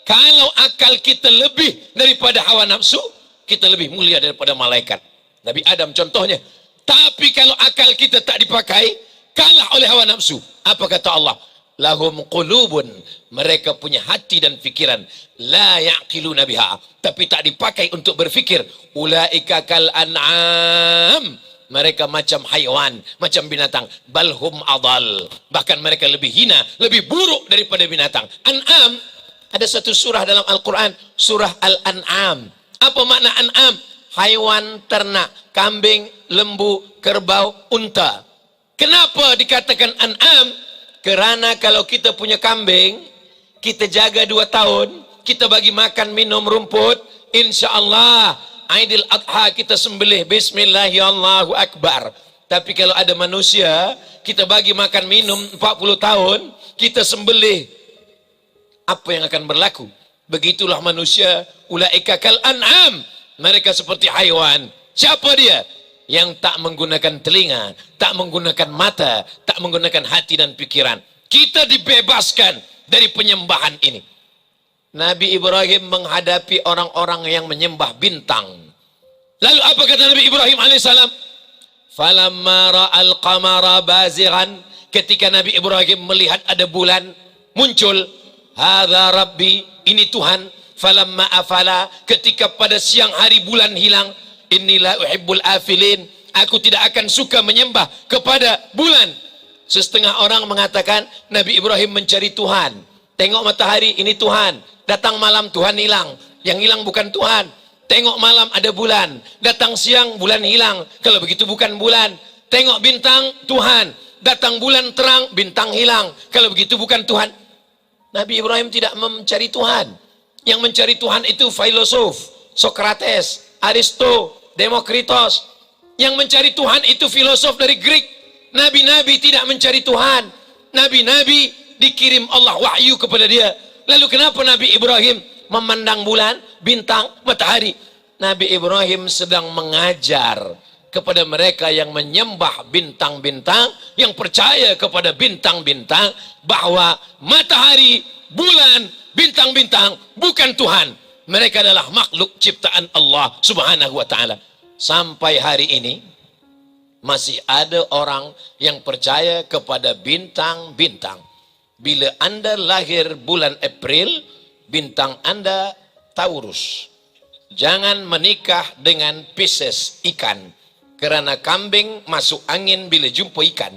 kalau akal kita lebih daripada hawa nafsu, kita lebih mulia daripada malaikat. Nabi Adam contohnya. Tapi kalau akal kita tak dipakai, kalah oleh hawa nafsu. Apa kata Allah? Lahum qulubun, mereka punya hati dan fikiran, la ya'qiluna biha, tapi tak dipakai untuk berfikir. Ulaika kal an'am, mereka macam haiwan, macam binatang. Balhum adal, bahkan mereka lebih hina, lebih buruk daripada binatang. An'am, ada satu surah dalam Al-Quran, surah Al-An'am. Apa makna an'am? Haiwan ternak, kambing, lembu, kerbau, unta. Kenapa dikatakan an'am? Kerana kalau kita punya kambing, kita jaga 2 tahun, kita bagi makan minum rumput, insya Allah Aidil Adha kita sembelih Bismillahirrahmanirrahim. Tapi kalau ada manusia, kita bagi makan minum 40 tahun, kita sembelih, apa yang akan berlaku? Begitulah manusia, ulaika kal an'am, mereka seperti haiwan. Siapa dia? Yang tak menggunakan telinga, tak menggunakan mata, tak menggunakan hati dan pikiran. Kita dibebaskan dari penyembahan ini. Nabi Ibrahim menghadapi orang-orang yang menyembah bintang. Lalu apa kata Nabi Ibrahim alaihissalam? Falamma ra'al qamara bazighan, ketika Nabi Ibrahim melihat ada bulan muncul, hadza rabbi, ini Tuhan. Falamma afala, ketika pada siang hari bulan hilang, inilah uhibbul afilin, aku tidak akan suka menyembah kepada bulan. Setengah orang mengatakan Nabi Ibrahim mencari Tuhan. Tengok matahari, ini Tuhan. Datang malam Tuhan hilang, yang hilang bukan Tuhan. Tengok malam ada bulan, datang siang bulan hilang, kalau begitu bukan bulan. Tengok bintang, Tuhan. Datang bulan terang, bintang hilang, kalau begitu bukan Tuhan. Nabi Ibrahim tidak mencari Tuhan. Yang mencari Tuhan itu filosof, Sokrates, Aristo, Demokritos. Yang mencari Tuhan itu filosof dari Greek. Nabi-nabi tidak mencari Tuhan. Nabi-nabi dikirim Allah wahyu kepada dia. Lalu kenapa Nabi Ibrahim memandang bulan, bintang, matahari? Nabi Ibrahim sedang mengajar kepada mereka yang menyembah bintang-bintang, yang percaya kepada bintang-bintang, bahwa matahari, bulan, bintang-bintang bukan Tuhan. Mereka adalah makhluk ciptaan Allah Subhanahu wa ta'ala. Sampai hari ini masih ada orang yang percaya kepada bintang-bintang. Bila Anda lahir bulan April, bintang Anda Taurus. Jangan menikah dengan Pisces, ikan. Kerana kambing masuk angin bila jumpa ikan.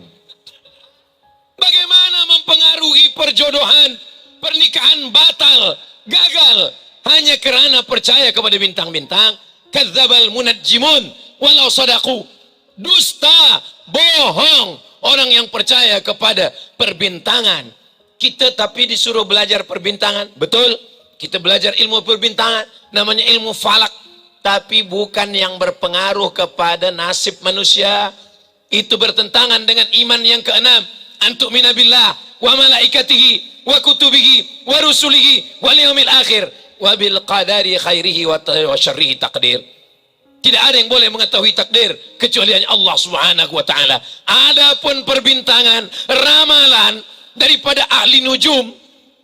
Bagaimana mempengaruhi perjodohan? Pernikahan batal, gagal, hanya kerana percaya kepada bintang-bintang. Kadzdzabal munajjimun walau sadaqu. Dusta, bohong orang yang percaya kepada perbintangan. Kita tapi disuruh belajar perbintangan, betul? Kita belajar ilmu perbintangan, namanya ilmu falak, tapi bukan yang berpengaruh kepada nasib manusia. Itu bertentangan dengan iman yang keenam. Antu'mina billah wa malaikatihi wa kutubihi wa rusulihi wal yaumil akhir wa bil qadari khairihi wa syarrihi taqdir. Tidak ada yang boleh mengetahui takdir kecuali hanya Allah Subhanahu wa ta'ala. Adapun perbintangan, ramalan daripada ahli nujum,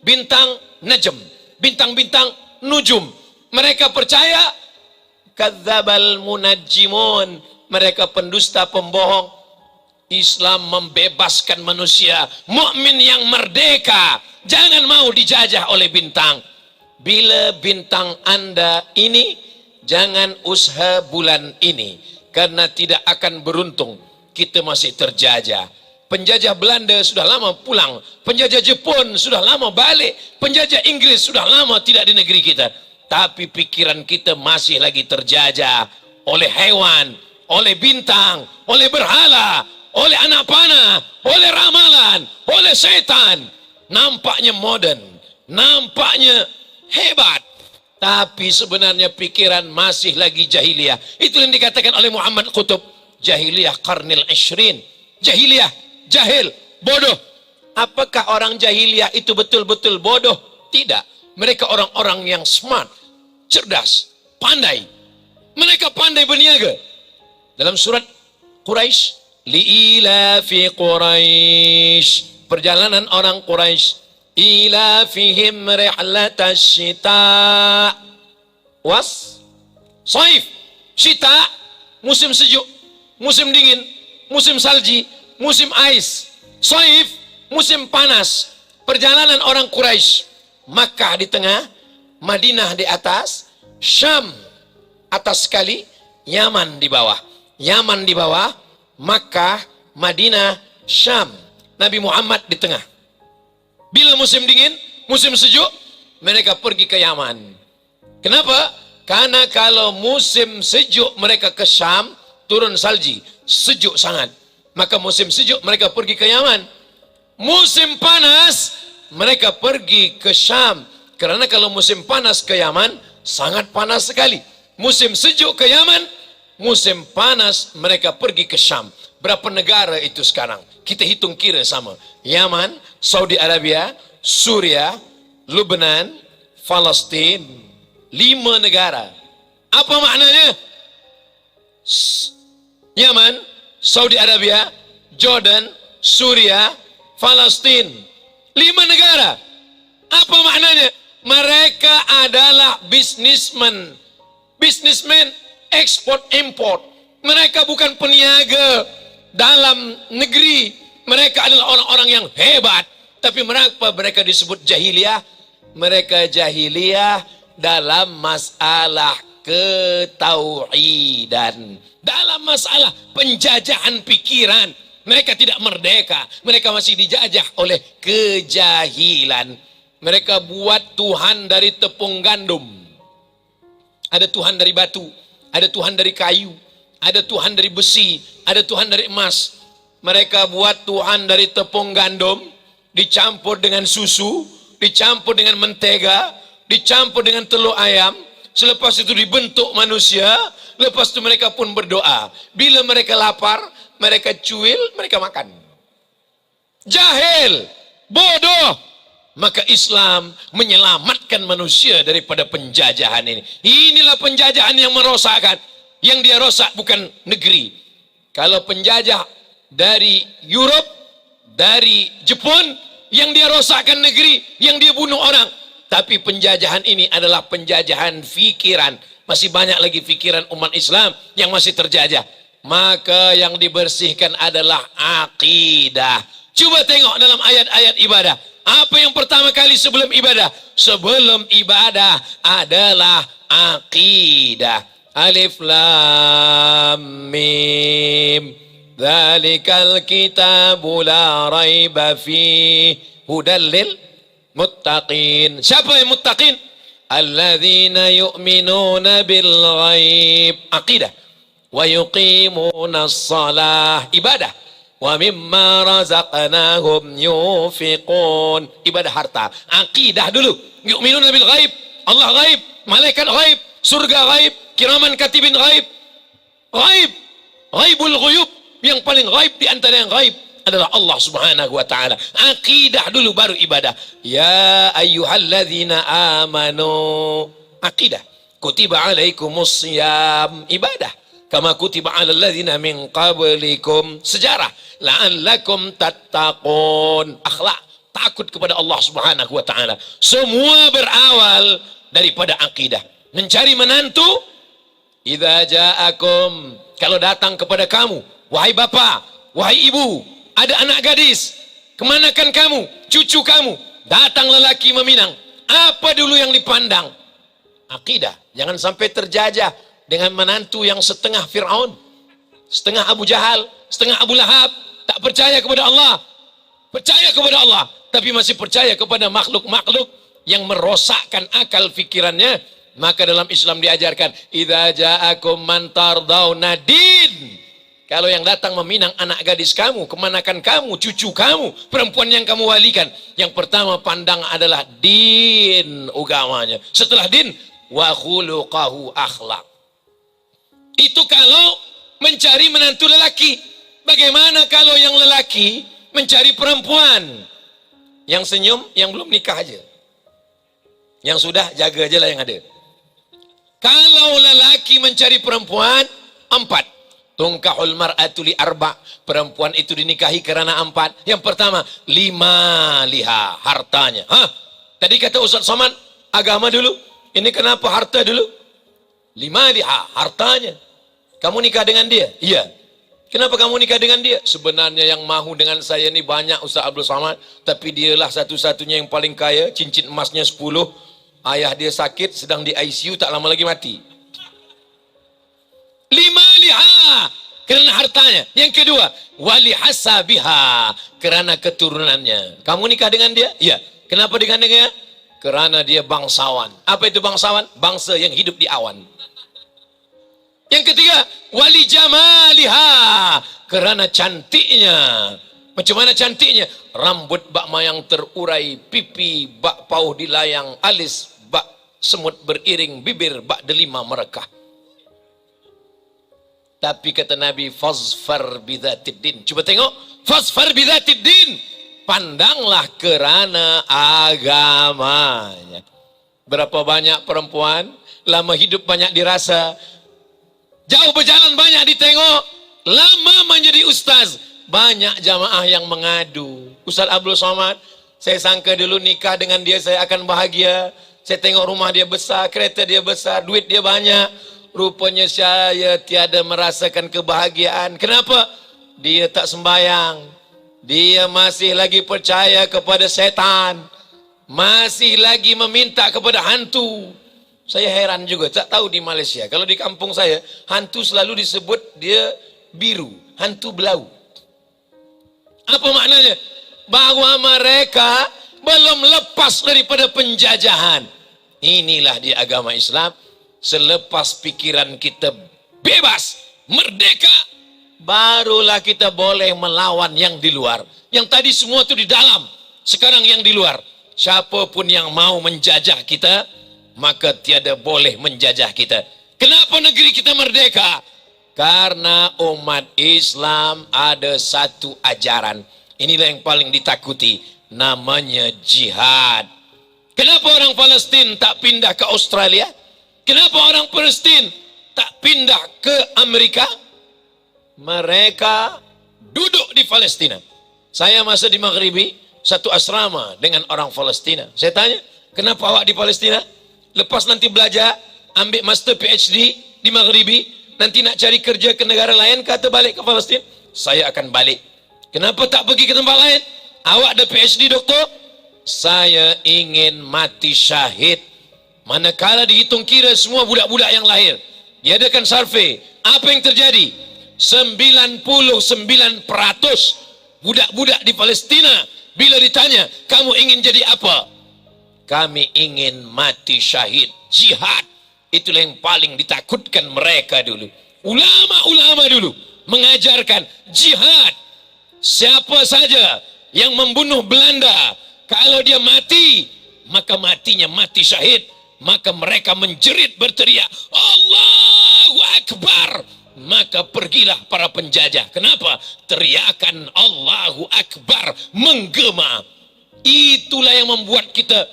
bintang najm, bintang-bintang nujum, mereka percaya. Kadzdzabal munajjimun, mereka pendusta, pembohong. Islam membebaskan manusia, mukmin yang merdeka, jangan mau dijajah oleh bintang. Bila bintang Anda ini, jangan usaha bulan ini, karena tidak akan beruntung. Kita masih terjajah. Penjajah Belanda sudah lama pulang, penjajah Jepun sudah lama balik, penjajah Inggris sudah lama tidak di negeri kita. Tapi pikiran kita masih lagi terjajah oleh hewan, oleh bintang, oleh berhala, oleh anak panah, oleh ramalan, oleh setan. Nampaknya modern, nampaknya hebat, tapi sebenarnya pikiran masih lagi jahiliyah. Itu yang dikatakan oleh Muhammad Qutb, jahiliyah qarnil ishrin. Jahiliyah, jahil, bodoh. Apakah orang jahiliyah itu betul-betul bodoh? Tidak. Mereka orang-orang yang smart, cerdas, pandai. Mereka pandai berniaga. Dalam surat Quraisy, li'ilafi Quraisy, perjalanan orang Quraisy, ilafihim rihlatas syita was saif. Syita musim sejuk, musim dingin, musim salji, musim ais. Saif musim panas. Perjalanan orang Quraisy, Makkah di tengah, Madinah di atas, Syam atas sekali, Yaman di bawah. Yaman di bawah, Makkah, Madinah, Syam. Nabi Muhammad di tengah. Bila musim dingin, musim sejuk, mereka pergi ke Yaman. Kenapa? Karena kalau musim sejuk mereka ke Syam, turun salji, sejuk sangat. Maka musim sejuk mereka pergi ke Yaman. Musim panas mereka pergi ke Syam. Karena kalau musim panas ke Yaman, sangat panas sekali. Musim sejuk ke Yaman, musim panas mereka pergi ke Syam. Berapa negara itu sekarang? Kita hitung kira sama. Yaman, Saudi Arabia, Suria, Lebanon, Palestin. 5 negara. Apa maknanya? Yaman, Saudi Arabia, Jordan, Suria, Palestin. 5 negara. Apa maknanya? Mereka adalah bisnismen. Bisnismen ekspor import. Mereka bukan peniaga dalam negeri. Mereka adalah orang-orang yang hebat. Tapi mengapa mereka disebut jahiliyah? Mereka jahiliyah dalam masalah ketauhidan, dalam masalah penjajahan pikiran. Mereka tidak merdeka. Mereka masih dijajah oleh kejahilan. Mereka buat Tuhan dari tepung gandum. Ada Tuhan dari batu, ada Tuhan dari kayu, ada Tuhan dari besi, ada Tuhan dari emas. Mereka buat Tuhan dari tepung gandum, dicampur dengan susu, dicampur dengan mentega, dicampur dengan telur ayam. Selepas itu dibentuk manusia. Lepas itu mereka pun berdoa. Bila mereka lapar, mereka cuil, mereka makan. Jahil, bodoh. Maka Islam menyelamatkan manusia daripada penjajahan ini. Inilah penjajahan yang merosakkan. Yang dia rosak bukan negeri. Kalau penjajah dari Europe, dari Jepun, yang dia rosakkan negeri, yang dia bunuh orang. Tapi penjajahan ini adalah penjajahan fikiran. Masih banyak lagi fikiran umat Islam yang masih terjajah. Maka yang dibersihkan adalah akidah. Coba tengok dalam ayat-ayat ibadah. Apa yang pertama kali sebelum ibadah? Sebelum ibadah adalah akidah. Alif Lam Mim. Dzalikal kitabu la raiba fihi hudal lil muttaqin. Siapa yang muttaqin? Alladzina yu'minuna bil ghaib. Akidah. Wa yuqimuna as-salah. Ibadah. Wa mimma razaqnahum yunfiqun. Ibadah harta. Akidah dulu. Yu'minuna bil ghaib. Allah ghaib, malaikat ghaib, surga ghaib, kiraman katibin ghaib. Ghaib. Ghaibul ghuyub. Yang paling ghaib di antara yang ghaib adalah Allah Subhanahu wa taala. Akidah dulu baru ibadah. Ya ayyuhalladzina amanu. Akidah. Kutiba alaikumus shiyam. Ibadah. Kama kutiba alal ladzina min qablikum. Sejarah. La'allakum tattaqun. Akhlak. Takut kepada Allah Subhanahu wa taala. Semua berawal daripada akidah. Mencari menantu. Idza ja'akum. Kalau datang kepada kamu, wahai bapa, Wahai ibu, ada anak gadis. Kemanakan kamu? Cucu kamu. Datang lelaki meminang. Apa dulu yang dipandang? Akidah. Jangan sampai terjajah dengan menantu yang setengah Fir'aun, setengah Abu Jahal, setengah Abu Lahab. Tak percaya kepada Allah. Percaya kepada Allah, tapi masih percaya kepada makhluk-makhluk yang merosakkan akal fikirannya. Maka dalam Islam diajarkan, idza ja'akum man tardawna din. Kalau yang datang meminang anak gadis kamu, kemanakan kamu, cucu kamu, perempuan yang kamu walikan, yang pertama pandang adalah din agamanya. Setelah din, wa khuluqahu akhlak. Itu kalau mencari menantu lelaki. Bagaimana kalau yang lelaki mencari perempuan? Yang senyum, yang belum nikah aja. Yang sudah, jaga aja lah yang ada. Kalau lelaki mencari perempuan, 4. Tungkahul mar'atu li arba'. Perempuan itu dinikahi karena 4. Yang pertama, 5 liha, hartanya. Hah? Tadi kata Ustaz Somad, agama dulu. Ini kenapa harta dulu? 5 liha, hartanya. Kamu nikah dengan dia? Iya. Kenapa kamu nikah dengan dia? Sebenarnya yang mahu dengan saya ini banyak Ustaz Abdul Somad. Tapi dialah satu-satunya yang paling kaya. Cincin emasnya 10. Ayah dia sakit, sedang di ICU, tak lama lagi mati. 5 liha karena hartanya. Yang kedua, wali hasabiha karena keturunannya. Kamu nikah dengan dia? Iya. Kenapa dengan dia? Karena dia bangsawan. Apa itu bangsawan? Bangsa yang hidup di awan. Yang ketiga, wali jamaliha karena cantiknya. Macam mana cantiknya? Rambut bak mayang terurai, pipi bak pauh dilayang, alis bak semut beriring, bibir bak delima merekah. Tapi kata Nabi, fazfar bidzatid din. Coba tengok, fazfar bidzatid din. Pandanglah kerana agamanya. Berapa banyak perempuan, lama hidup banyak dirasa, jauh berjalan banyak ditengok, lama menjadi ustaz. Banyak jamaah yang mengadu. Ustaz Abdul Somad, saya sangka dulu nikah dengan dia saya akan bahagia. Saya tengok rumah dia besar, kereta dia besar, duit dia banyak. Rupanya saya tiada merasakan kebahagiaan. Kenapa? Dia tak sembayang. Dia masih lagi percaya kepada setan. Masih lagi meminta kepada hantu. Saya heran juga, tak tahu di Malaysia. Kalau di kampung saya, hantu selalu disebut dia biru, hantu belau. Apa maknanya? Bahwa mereka belum lepas daripada penjajahan. Inilah di agama Islam. Selepas pikiran kita bebas, merdeka, barulah kita boleh melawan yang di luar. Yang tadi semua itu di dalam, sekarang yang di luar. Siapapun yang mau menjajah kita, maka tiada boleh menjajah kita. Kenapa negeri kita merdeka? Karena umat Islam ada satu ajaran. Inilah yang paling ditakuti, namanya jihad. Kenapa orang Palestin tak pindah ke Australia? Kenapa orang Palestin tak pindah ke Amerika? Mereka duduk di Palestina. Saya masa di Maghribi, satu asrama dengan orang Palestina. Saya tanya, kenapa awak di Palestina? Lepas nanti belajar, ambil master PhD di Maghribi, nanti nak cari kerja ke negara lain, kata balik ke Palestina? Saya akan balik. Kenapa tak pergi ke tempat lain? Awak ada PhD doktor? Saya ingin mati syahid. Manakala dihitung kira semua budak-budak yang lahir, diadakan survei, apa yang terjadi? 99% budak-budak di Palestina bila ditanya, kamu ingin jadi apa? Kami ingin mati syahid, jihad. Itulah yang paling ditakutkan mereka dulu. Ulama-ulama dulu mengajarkan jihad. Siapa saja yang membunuh Belanda, kalau dia mati, maka matinya mati syahid. Maka mereka menjerit berteriak, Allahu Akbar. Maka pergilah para penjajah. Kenapa? Teriakan Allahu Akbar menggema. Itulah yang membuat kita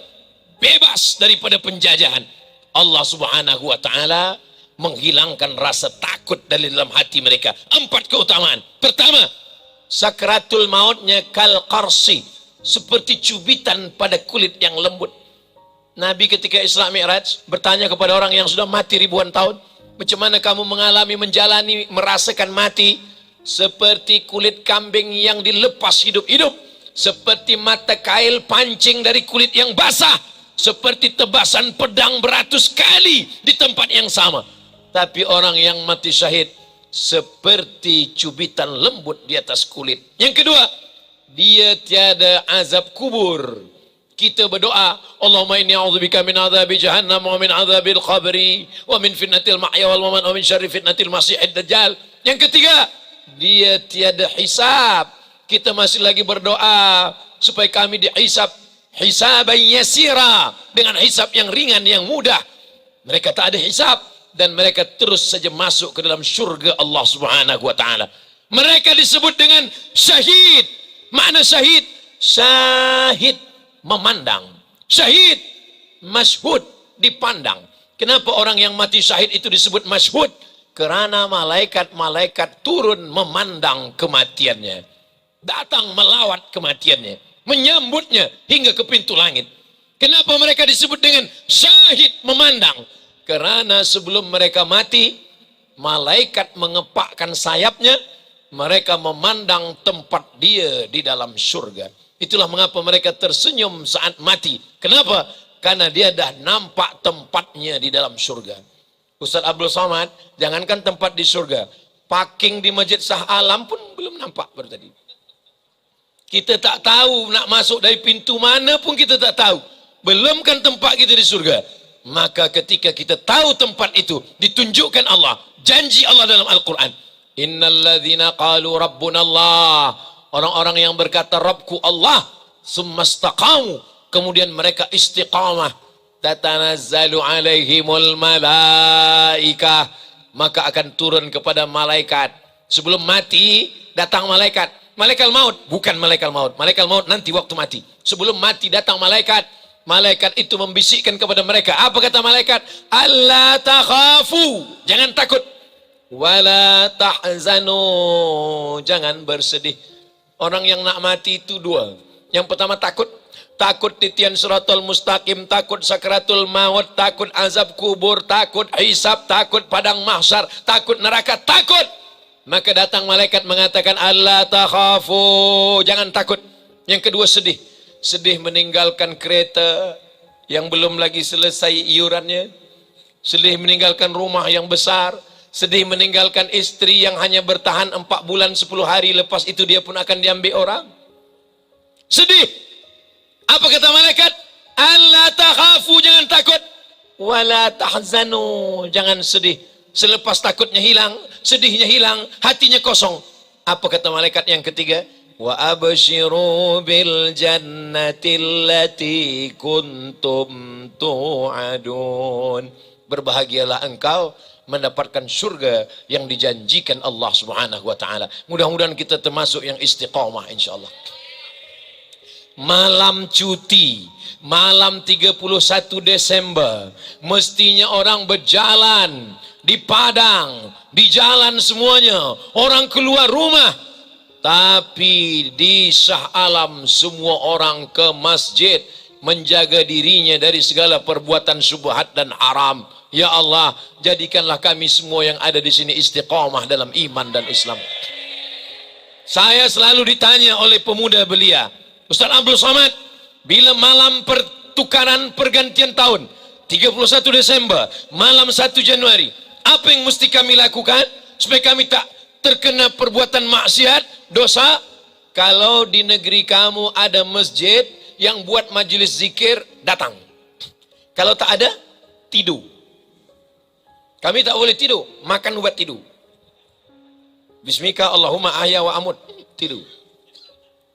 bebas daripada penjajahan. Allah Subhanahu wa taala menghilangkan rasa takut dari dalam hati mereka. 4 keutamaan. Pertama, sakratul mautnya kal qarsi, seperti cubitan pada kulit yang lembut. Nabi ketika Isra Mi'raj bertanya kepada orang yang sudah mati ribuan tahun, macam mana kamu mengalami, menjalani, merasakan mati? seperti kulit kambing yang dilepas hidup-hidup, seperti mata kail pancing dari kulit yang basah, seperti tebasan pedang beratus kali di tempat yang sama. Tapi orang yang mati syahid seperti cubitan lembut di atas kulit. Yang kedua, dia tiada azab kubur. Kita berdoa, Allahumma inni a'udzubika min adzabi jahannam wa min adzabil qabri wa min fitnatil mahya wal mamat wa min syarri fitnatil masiihid dajjal. Yang ketiga, dia tiada hisab. Kita masih lagi berdoa supaya kami dihisab hisaban yasira, dengan hisab yang ringan, yang mudah. Mereka tak ada hisab dan mereka terus saja masuk ke dalam syurga Allah Subhanahu wa taala. Mereka disebut dengan syahid. Makna syahid, syahid memandang, syahid masyhud, dipandang. Kenapa orang yang mati syahid itu disebut masyhud? Kerana malaikat-malaikat turun memandang kematiannya, datang melawat kematiannya, menyambutnya hingga ke pintu langit. Kenapa mereka disebut dengan syahid memandang? Kerana sebelum mereka mati, malaikat mengepakkan sayapnya, mereka memandang tempat dia di dalam surga. Itulah mengapa mereka tersenyum saat mati. Kenapa? Karena dia dah nampak tempatnya di dalam surga. Ustaz Abdul Somad, jangankan tempat di surga, parking di Masjid Shah Alam pun belum nampak baru tadi. Kita tak tahu nak masuk dari pintu mana pun kita tak tahu. Belumkan tempat kita di surga. Maka ketika kita tahu tempat itu, ditunjukkan Allah, janji Allah dalam Al-Quran. Innal ladzina qalu rabbuna Allah, orang-orang yang berkata Rabbku Allah, summa istaqamu, kemudian mereka istiqamah, tatanazzalu alaihimul malaikah, maka akan turun kepada malaikat. Sebelum mati datang malaikat, malaikat maut, bukan malaikat maut. Malaikat maut nanti waktu mati. Sebelum mati datang malaikat. Malaikat itu membisikkan kepada mereka. Apa kata malaikat? Alla takhafu, jangan takut. Wala tahzanu, jangan bersedih. Orang yang nak mati itu dua. Yang pertama takut. Takut titian siratal mustaqim, takut sakratul maut, takut azab kubur, takut hisab, takut padang mahsyar, takut neraka, takut. Maka datang malaikat mengatakan alla takhafu, jangan takut. Yang kedua sedih. Sedih meninggalkan kereta yang belum lagi selesai iurannya. Sedih meninggalkan rumah yang besar. Sedih meninggalkan istri yang hanya bertahan 4 bulan 10 hari, lepas itu dia pun akan diambil orang. Sedih. Apa kata malaikat? Alla takhafu, jangan takut. Wala tahzanu, jangan sedih. Selepas takutnya hilang, sedihnya hilang, hatinya kosong. Apa kata malaikat yang ketiga? Wa abshiru bil jannati allati kuntum tu'adun. Berbahagialah engkau mendapatkan surga yang dijanjikan Allah Subhanahu wa taala. Mudah-mudahan kita termasuk yang istiqamah insyaallah. Malam cuti, malam 31 Desember, mestinya orang berjalan di padang, di jalan semuanya, orang keluar rumah. Tapi di Shah Alam semua orang ke masjid menjaga dirinya dari segala perbuatan syubhat dan haram. Ya Allah, jadikanlah kami semua yang ada di sini istiqamah dalam iman dan Islam. Saya selalu ditanya oleh pemuda belia, Ustaz Abdul Somad, bila malam pertukaran pergantian tahun, 31 Desember, malam 1 Januari, apa yang mesti kami lakukan supaya kami tak terkena perbuatan maksiat, dosa? Kalau di negeri kamu ada masjid yang buat majelis zikir, datang. Kalau tak ada, tidur. Kami tak boleh tidur, makan ubat tidur. Bismika Allahumma ahya wa amut, tidur.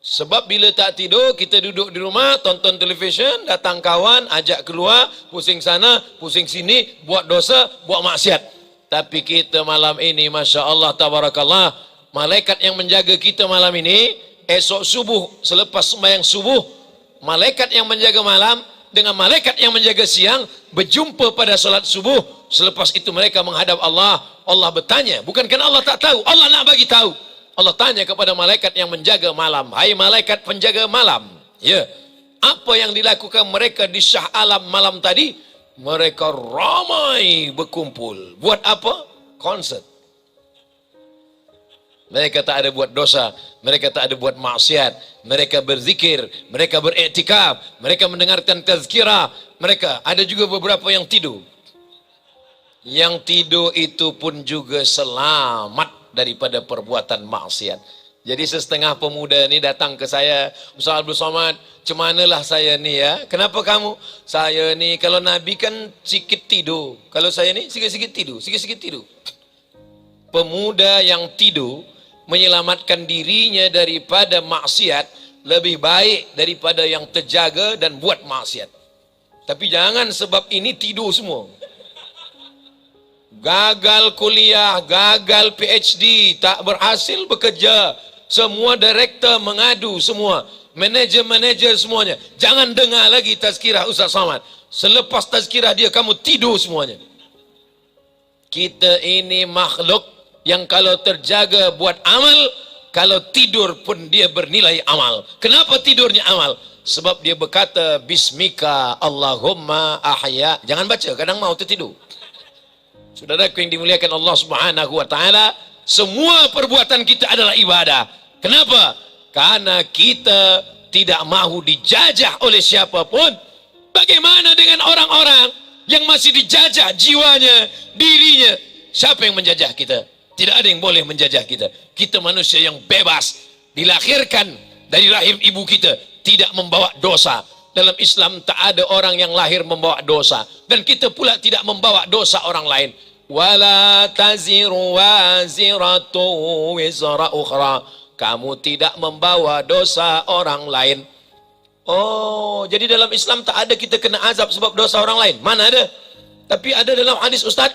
Sebab bila tak tidur, kita duduk di rumah, tonton televisyen, datang kawan, ajak keluar, pusing sana, pusing sini, buat dosa, buat maksiat. Tapi kita malam ini, Masya Allah, tabarakallah, malaikat yang menjaga kita malam ini, esok subuh, selepas sembahyang subuh, malaikat yang menjaga malam, dengan malaikat yang menjaga siang, berjumpa pada salat subuh. Selepas itu mereka menghadap Allah. Allah bertanya, bukan kerana Allah tak tahu, Allah nak bagi tahu. Allah tanya kepada malaikat yang menjaga malam, hai malaikat penjaga malam, ya, apa yang dilakukan mereka di Shah Alam malam tadi? Mereka ramai berkumpul. Buat apa? Konsert. Mereka tak ada buat dosa, mereka tak ada buat maksiat, mereka berzikir, mereka beriktikaf, mereka mendengarkan tazkirah, mereka ada juga beberapa yang tidur. Yang tidur itu pun juga selamat daripada perbuatan maksiat. Jadi setengah pemuda ni datang ke saya, Ustaz Abdul Somad, macam manalah saya ni ya? Kenapa kamu? Saya ni kalau Nabi kan sikit tidur, kalau saya ni sikit-sikit tidur, sikit-sikit tidur. Pemuda yang tidur menyelamatkan dirinya daripada maksiat lebih baik daripada yang terjaga dan buat maksiat. Tapi jangan sebab ini tidur semua. Gagal kuliah, gagal PhD, tak berhasil bekerja. Semua direktor mengadu semua. Manager-manager semuanya. Jangan dengar lagi tazkirah Ustaz Somad. Selepas tazkirah dia, kamu tidur semuanya. Kita ini makhluk yang kalau terjaga buat amal, kalau tidur pun dia bernilai amal. Kenapa tidurnya amal? Sebab dia berkata, Bismika Allahumma ahya. Jangan baca, kadang mau tertidur. Saudaraku yang dimuliakan Allah Subhanahu wa taala, semua perbuatan kita adalah ibadah. Kenapa? Karena kita tidak mahu dijajah oleh siapapun. Bagaimana dengan orang-orang yang masih dijajah jiwanya, dirinya? Siapa yang menjajah kita? Tidak ada yang boleh menjajah kita. Kita manusia yang bebas, dilahirkan dari rahim ibu kita, tidak membawa dosa. Dalam Islam tak ada orang yang lahir membawa dosa, dan kita pula tidak membawa dosa orang lain. Wala taziru waziratu wizra ukhra. Kamu tidak membawa dosa orang lain. Oh, jadi dalam Islam tak ada kita kena azab sebab dosa orang lain. Mana ada? Tapi ada dalam hadis Ustaz.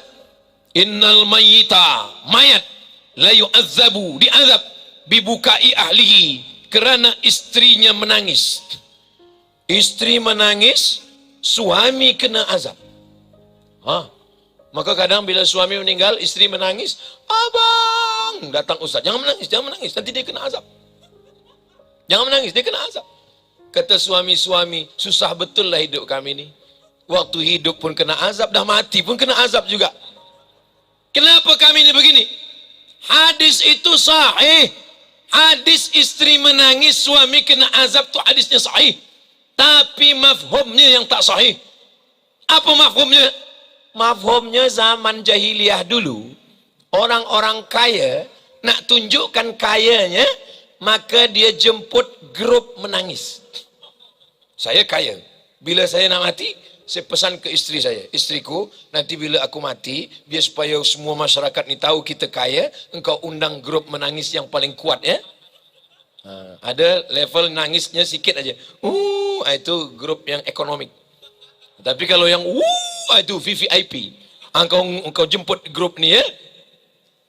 Innal mayyita, mayat, la yu'azzabu, diazab bibukai ahlihi, kerana istrinya menangis. Istri menangis, suami kena azab. Maka kadang bila suami meninggal, istri menangis, abang, datang Ustaz, jangan menangis, nanti dia kena azab. Jangan menangis, dia kena azab. Kata suami-suami, susah betul lah hidup kami ni. Waktu hidup pun kena azab, dah mati pun kena azab juga. Kenapa kami ni begini? Hadis itu sahih. Hadis istri menangis, suami kena azab tu hadisnya sahih. Tapi mafhumnya yang tak sahih. Apa mafhumnya? Mafhumnya zaman jahiliyah dulu, orang-orang kaya nak tunjukkan kayanya, maka dia jemput grup menangis. Saya kaya, bila saya nak mati, saya pesan ke isteri saya, istriku, nanti bila aku mati, biar supaya semua masyarakat ni tahu kita kaya, engkau undang grup menangis yang paling kuat ya. Ada level nangisnya sikit aja. Itu grup yang ekonomik. Tapi kalau yang itu VVIP, engkau jemput grup ni ya.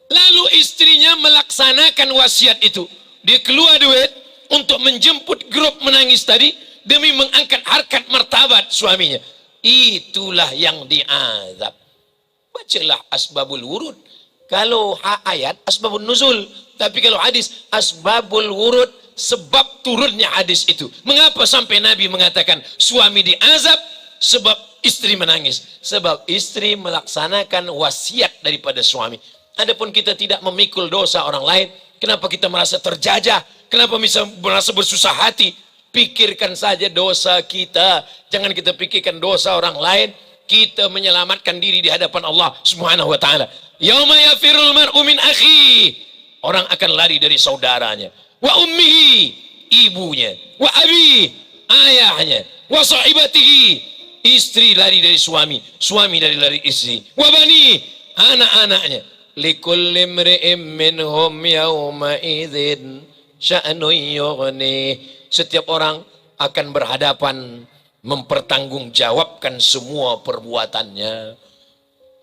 Lalu istrinya melaksanakan wasiat itu. Dia keluar duit untuk menjemput grup menangis tadi demi mengangkat harkat martabat suaminya. Itulah yang diazab. Bacalah asbabul wurud. Kalau ayat asbabun nuzul, tapi kalau hadis asbabul wurud, sebab turunnya hadis itu. Mengapa sampai Nabi mengatakan suami diazab? Sebab istri menangis. Sebab istri melaksanakan wasiat daripada suami. Adapun kita tidak memikul dosa orang lain, kenapa kita merasa terjajah? Kenapa bisa merasa bersusah hati? Pikirkan saja dosa kita. Jangan kita pikirkan dosa orang lain. Kita menyelamatkan diri di hadapan Allah Subhanahu wa taala. Yauma yafirul mar'u min akhi. Orang akan lari dari saudaranya. Wa ummihi, ibunya. Wa abi, ayahnya. Wa sahibatihi, istri lari dari suami, suami dari istri. Wa bani, anak-anaknya. Likulli imri'in minhum yawma idzin sya'nun yughni. Setiap orang akan berhadapan mempertanggungjawabkan semua perbuatannya.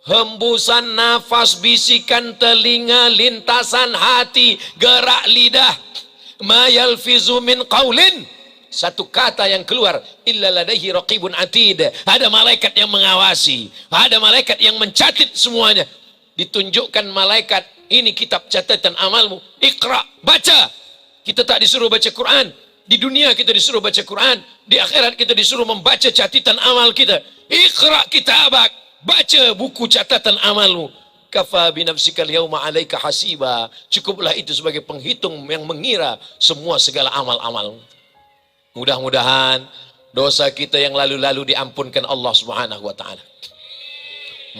Hembusan nafas, bisikan telinga, lintasan hati, gerak lidah. Ma yalfizu min qaulin, satu kata yang keluar, illa ladaihi raqibun atid. Ada malaikat yang mengawasi, ada malaikat yang mencatat semuanya. Ditunjukkan malaikat, ini kitab catatan amalmu, Iqra, baca. Kita tak disuruh baca Quran. Di dunia kita disuruh baca Quran, di akhirat kita disuruh membaca catatan amal kita. Iqra kitabak, baca buku catatan amalmu. kafa binafsikal yauma 'alaika hasiba. Cukuplah itu sebagai penghitung yang mengira semua segala amal-amal. Mudah-mudahan dosa kita yang lalu-lalu diampunkan Allah Subhanahu wa taala.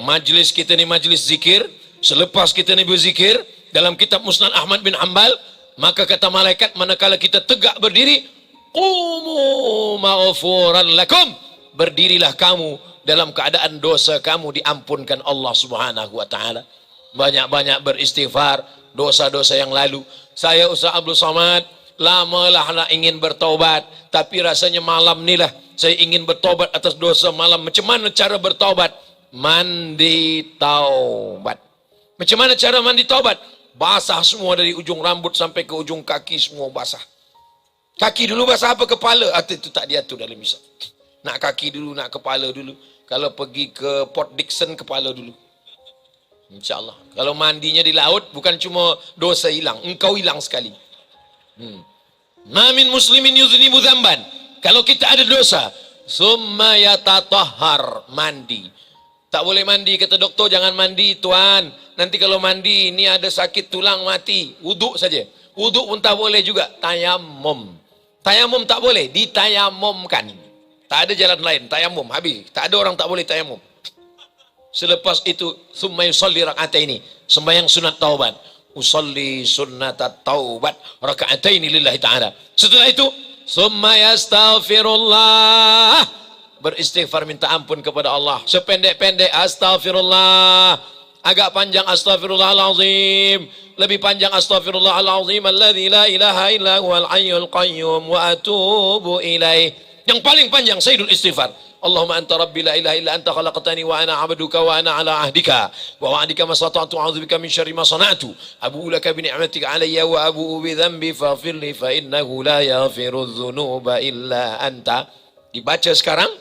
Majlis kita ini majlis zikir. Selepas kita ini berzikir dalam kitab Musnad Ahmad bin Hanbal, maka kata malaikat manakala kita tegak berdiri, qumu maghfuran lakum, berdirilah kamu dalam keadaan dosa kamu diampunkan Allah Subhanahu wa taala. Banyak-banyak beristighfar dosa-dosa yang lalu. Saya Ustaz Abdul Somad lamalah nak ingin bertaubat, tapi rasanya malam ni lah saya ingin bertaubat atas dosa malam. Macam mana cara bertaubat? Mandi taubat. Macam mana cara mandi taubat? Basah semua dari ujung rambut sampai ke ujung kaki, semua basah. Kaki dulu basah apa kepala? Itu tak diatur dalam Islam. Nak kaki dulu, nak kepala dulu. Kalau pergi ke Port Dickson, kepala dulu. InsyaAllah. Kalau mandinya di laut, bukan cuma dosa hilang, engkau hilang sekali. Ma min muslimin yuznibu dzamban. Kalau kita ada dosa, summa yatatahhar, mandi. Tak boleh mandi, kata doktor, jangan mandi tuan. Nanti kalau mandi ini ada sakit tulang mati. Wuduk saja. Wuduk pun tak boleh juga. Tayamum. Tayamum tak boleh, ditayamumkan. Tak ada jalan lain, tayamum habis. Tak ada orang tak boleh tayamum. Selepas itu summa yusalli rak'ataini, sembahyang sunat taubat. Usalli sunnatat taubat raka'ataini lillahi ta'ala. Setelah itu summa yastaghfirullah, beristighfar minta ampun kepada Allah. Sependek-pendek astaghfirullah, agak panjang astaghfirullahalazim, lebih panjang astaghfirullahalazim alladzi la ilaha illa huwal hayyul qayyum wa atubu ilaih. Yang paling panjang sayyidul istighfar. Allahumma anta rabbi la ilaha illa anta khalaqtani wa ana 'abduka wa ana 'ala ahdika wa wa'dika mastata'tu a'udzubika min syarri ma sana'tu abu'u laka bi ni'matika 'alayya wa abu'u bi dhanbi faghfir li fa innahu la yaghfiru dzunuba illa anta. Dibaca sekarang,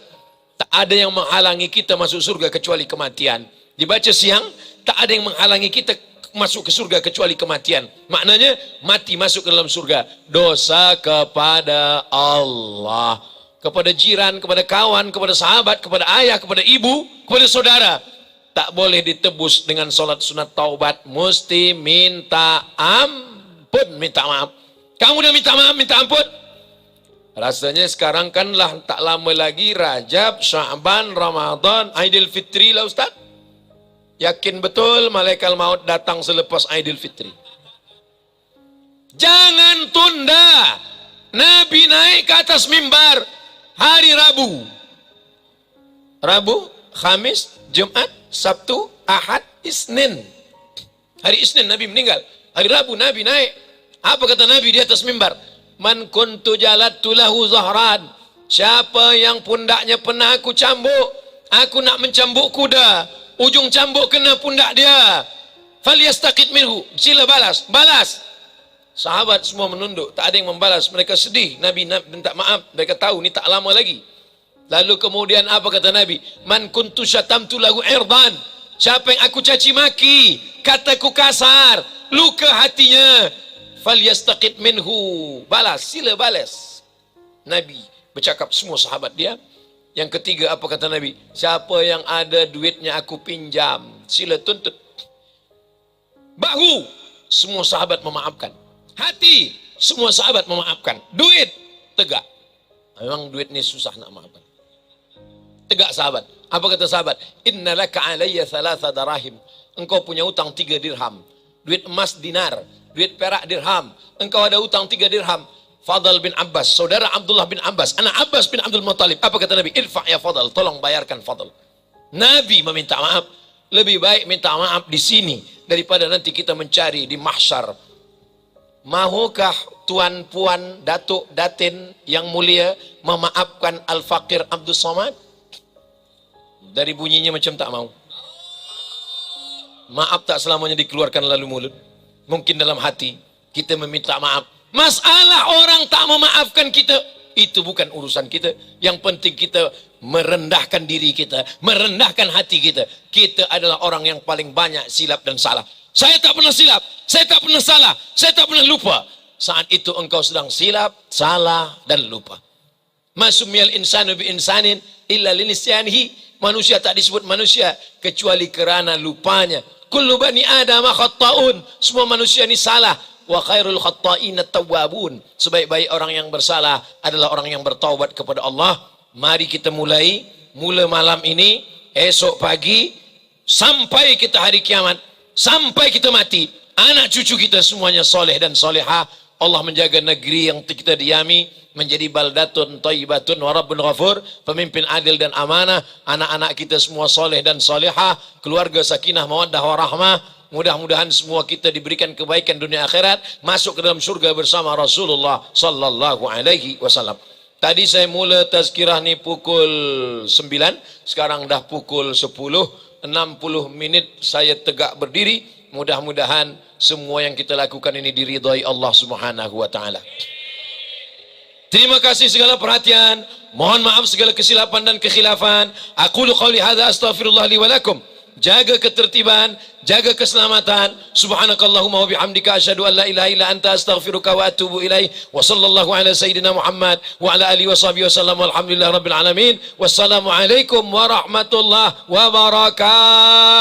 tak ada yang menghalangi kita masuk surga kecuali kematian. Dibaca siang, tak ada yang menghalangi kita masuk ke surga kecuali kematian. Maknanya mati masuk ke dalam surga. Dosa kepada Allah, kepada jiran, kepada kawan, kepada sahabat, kepada ayah, kepada ibu, kepada saudara, tak boleh ditebus dengan solat sunat taubat. Mesti minta ampun, minta maaf. Kamu dah minta maaf, minta ampun. Rasanya sekarang kan lah tak lama lagi Rajab, Sya'ban, Ramadan, Aidil Fitri lah Ustaz. Yakin betul malaikat maut datang selepas Aidil Fitri. Jangan tunda. Nabi naik ke atas mimbar hari Rabu. Rabu, Khamis, Jumat, Sabtu, Ahad, Isnin. Hari Isnin Nabi meninggal. Hari Rabu Nabi naik. Apa kata Nabi di atas mimbar? Man kuntu jalattu lahu zahran. Siapa yang pundaknya pernah aku cambuk, aku nak mencambuk kuda, ujung cambuk kena pundak dia, falyastaqid minhu, sila balas. Balas. Sahabat semua menunduk, tak ada yang membalas. Mereka sedih. Nabi minta maaf, mereka tahu ni tak lama lagi. Lalu kemudian apa kata Nabi? Man kuntu syatamtu lahu irdan. Siapa yang aku caci maki, kataku kasar, luka hatinya, falyastaqid minhu, balas, sila balas. Nabi bercakap semua sahabat dia. Yang ketiga apa kata Nabi? Siapa yang ada duitnya aku pinjam, sila tuntut. Bahu, semua sahabat memaafkan. Hati, semua sahabat memaafkan. Duit, tegak. Memang duit ni susah nak maafkan. Tegak sahabat. Apa kata sahabat? Inna laka alayya thalatha darahim. Engkau punya utang 3 dirham. Duit emas dinar, duit perak dirham. Engkau ada utang 3 dirham. Fadl bin Abbas, saudara Abdullah bin Abbas, anak Abbas bin Abdul Muttalib. Apa kata Nabi? Irfa' ya Fadl, tolong bayarkan Fadl. Nabi meminta maaf. Lebih baik minta maaf di sini daripada nanti kita mencari di mahsyar. Mahukah tuan puan datuk datin yang mulia memaafkan Al-Faqir Abdul Somad? Dari bunyinya macam tak mau. Maaf tak selamanya dikeluarkan lalu mulut. Mungkin dalam hati kita meminta maaf. Masalah orang tak memaafkan kita, itu bukan urusan kita. Yang penting kita merendahkan diri kita, merendahkan hati kita. Kita adalah orang yang paling banyak silap dan salah. Saya tak pernah silap, saya tak pernah salah, saya tak pernah lupa. Saat itu engkau sedang silap, salah dan lupa. Masumiyal insanu bi insanin illa linisyanihi. Manusia tak disebut manusia kecuali kerana lupanya. Kullu bani Adam khatta'un. Semua manusia ini salah. Wa khairul khatta'in at-tawwabun. Sebaik-baik orang yang bersalah adalah orang yang bertaubat kepada Allah. Mari kita mulai malam ini, esok pagi, sampai kita hari kiamat, sampai kita mati, anak cucu kita semuanya soleh dan solehah. Allah menjaga negeri yang kita diami menjadi baldatun thayyibatun wa rabbun ghafur, pemimpin adil dan amanah. Anak-anak kita semua soleh dan solehah, keluarga sakinah mawaddah warahmah. Mudah-mudahan semua kita diberikan kebaikan dunia akhirat, masuk ke dalam surga bersama Rasulullah sallallahu alaihi wasallam. Tadi saya mula tazkirah ni pukul 9, sekarang dah pukul 10, 60 minit saya tegak berdiri. Mudah-mudahan semua yang kita lakukan ini diridhai Allah Subhanahu wa taala. Terima kasih segala perhatian. Mohon maaf segala kesilapan dan kekhilafan. Aqulu qauli hadza astaghfirullah li wa lakum. Jaga ketertiban, jaga keselamatan. Subhanakallahumma wa bihamdika asyhadu an la ilaha illa anta astaghfiruka wa atubu ilaih. Wa sallallahu ala sayyidina Muhammad wa ala alihi wa sahbihi wasallam. Walhamdulillahi rabbil alamin. Wassalamu alaikum warahmatullahi wabarakatuh.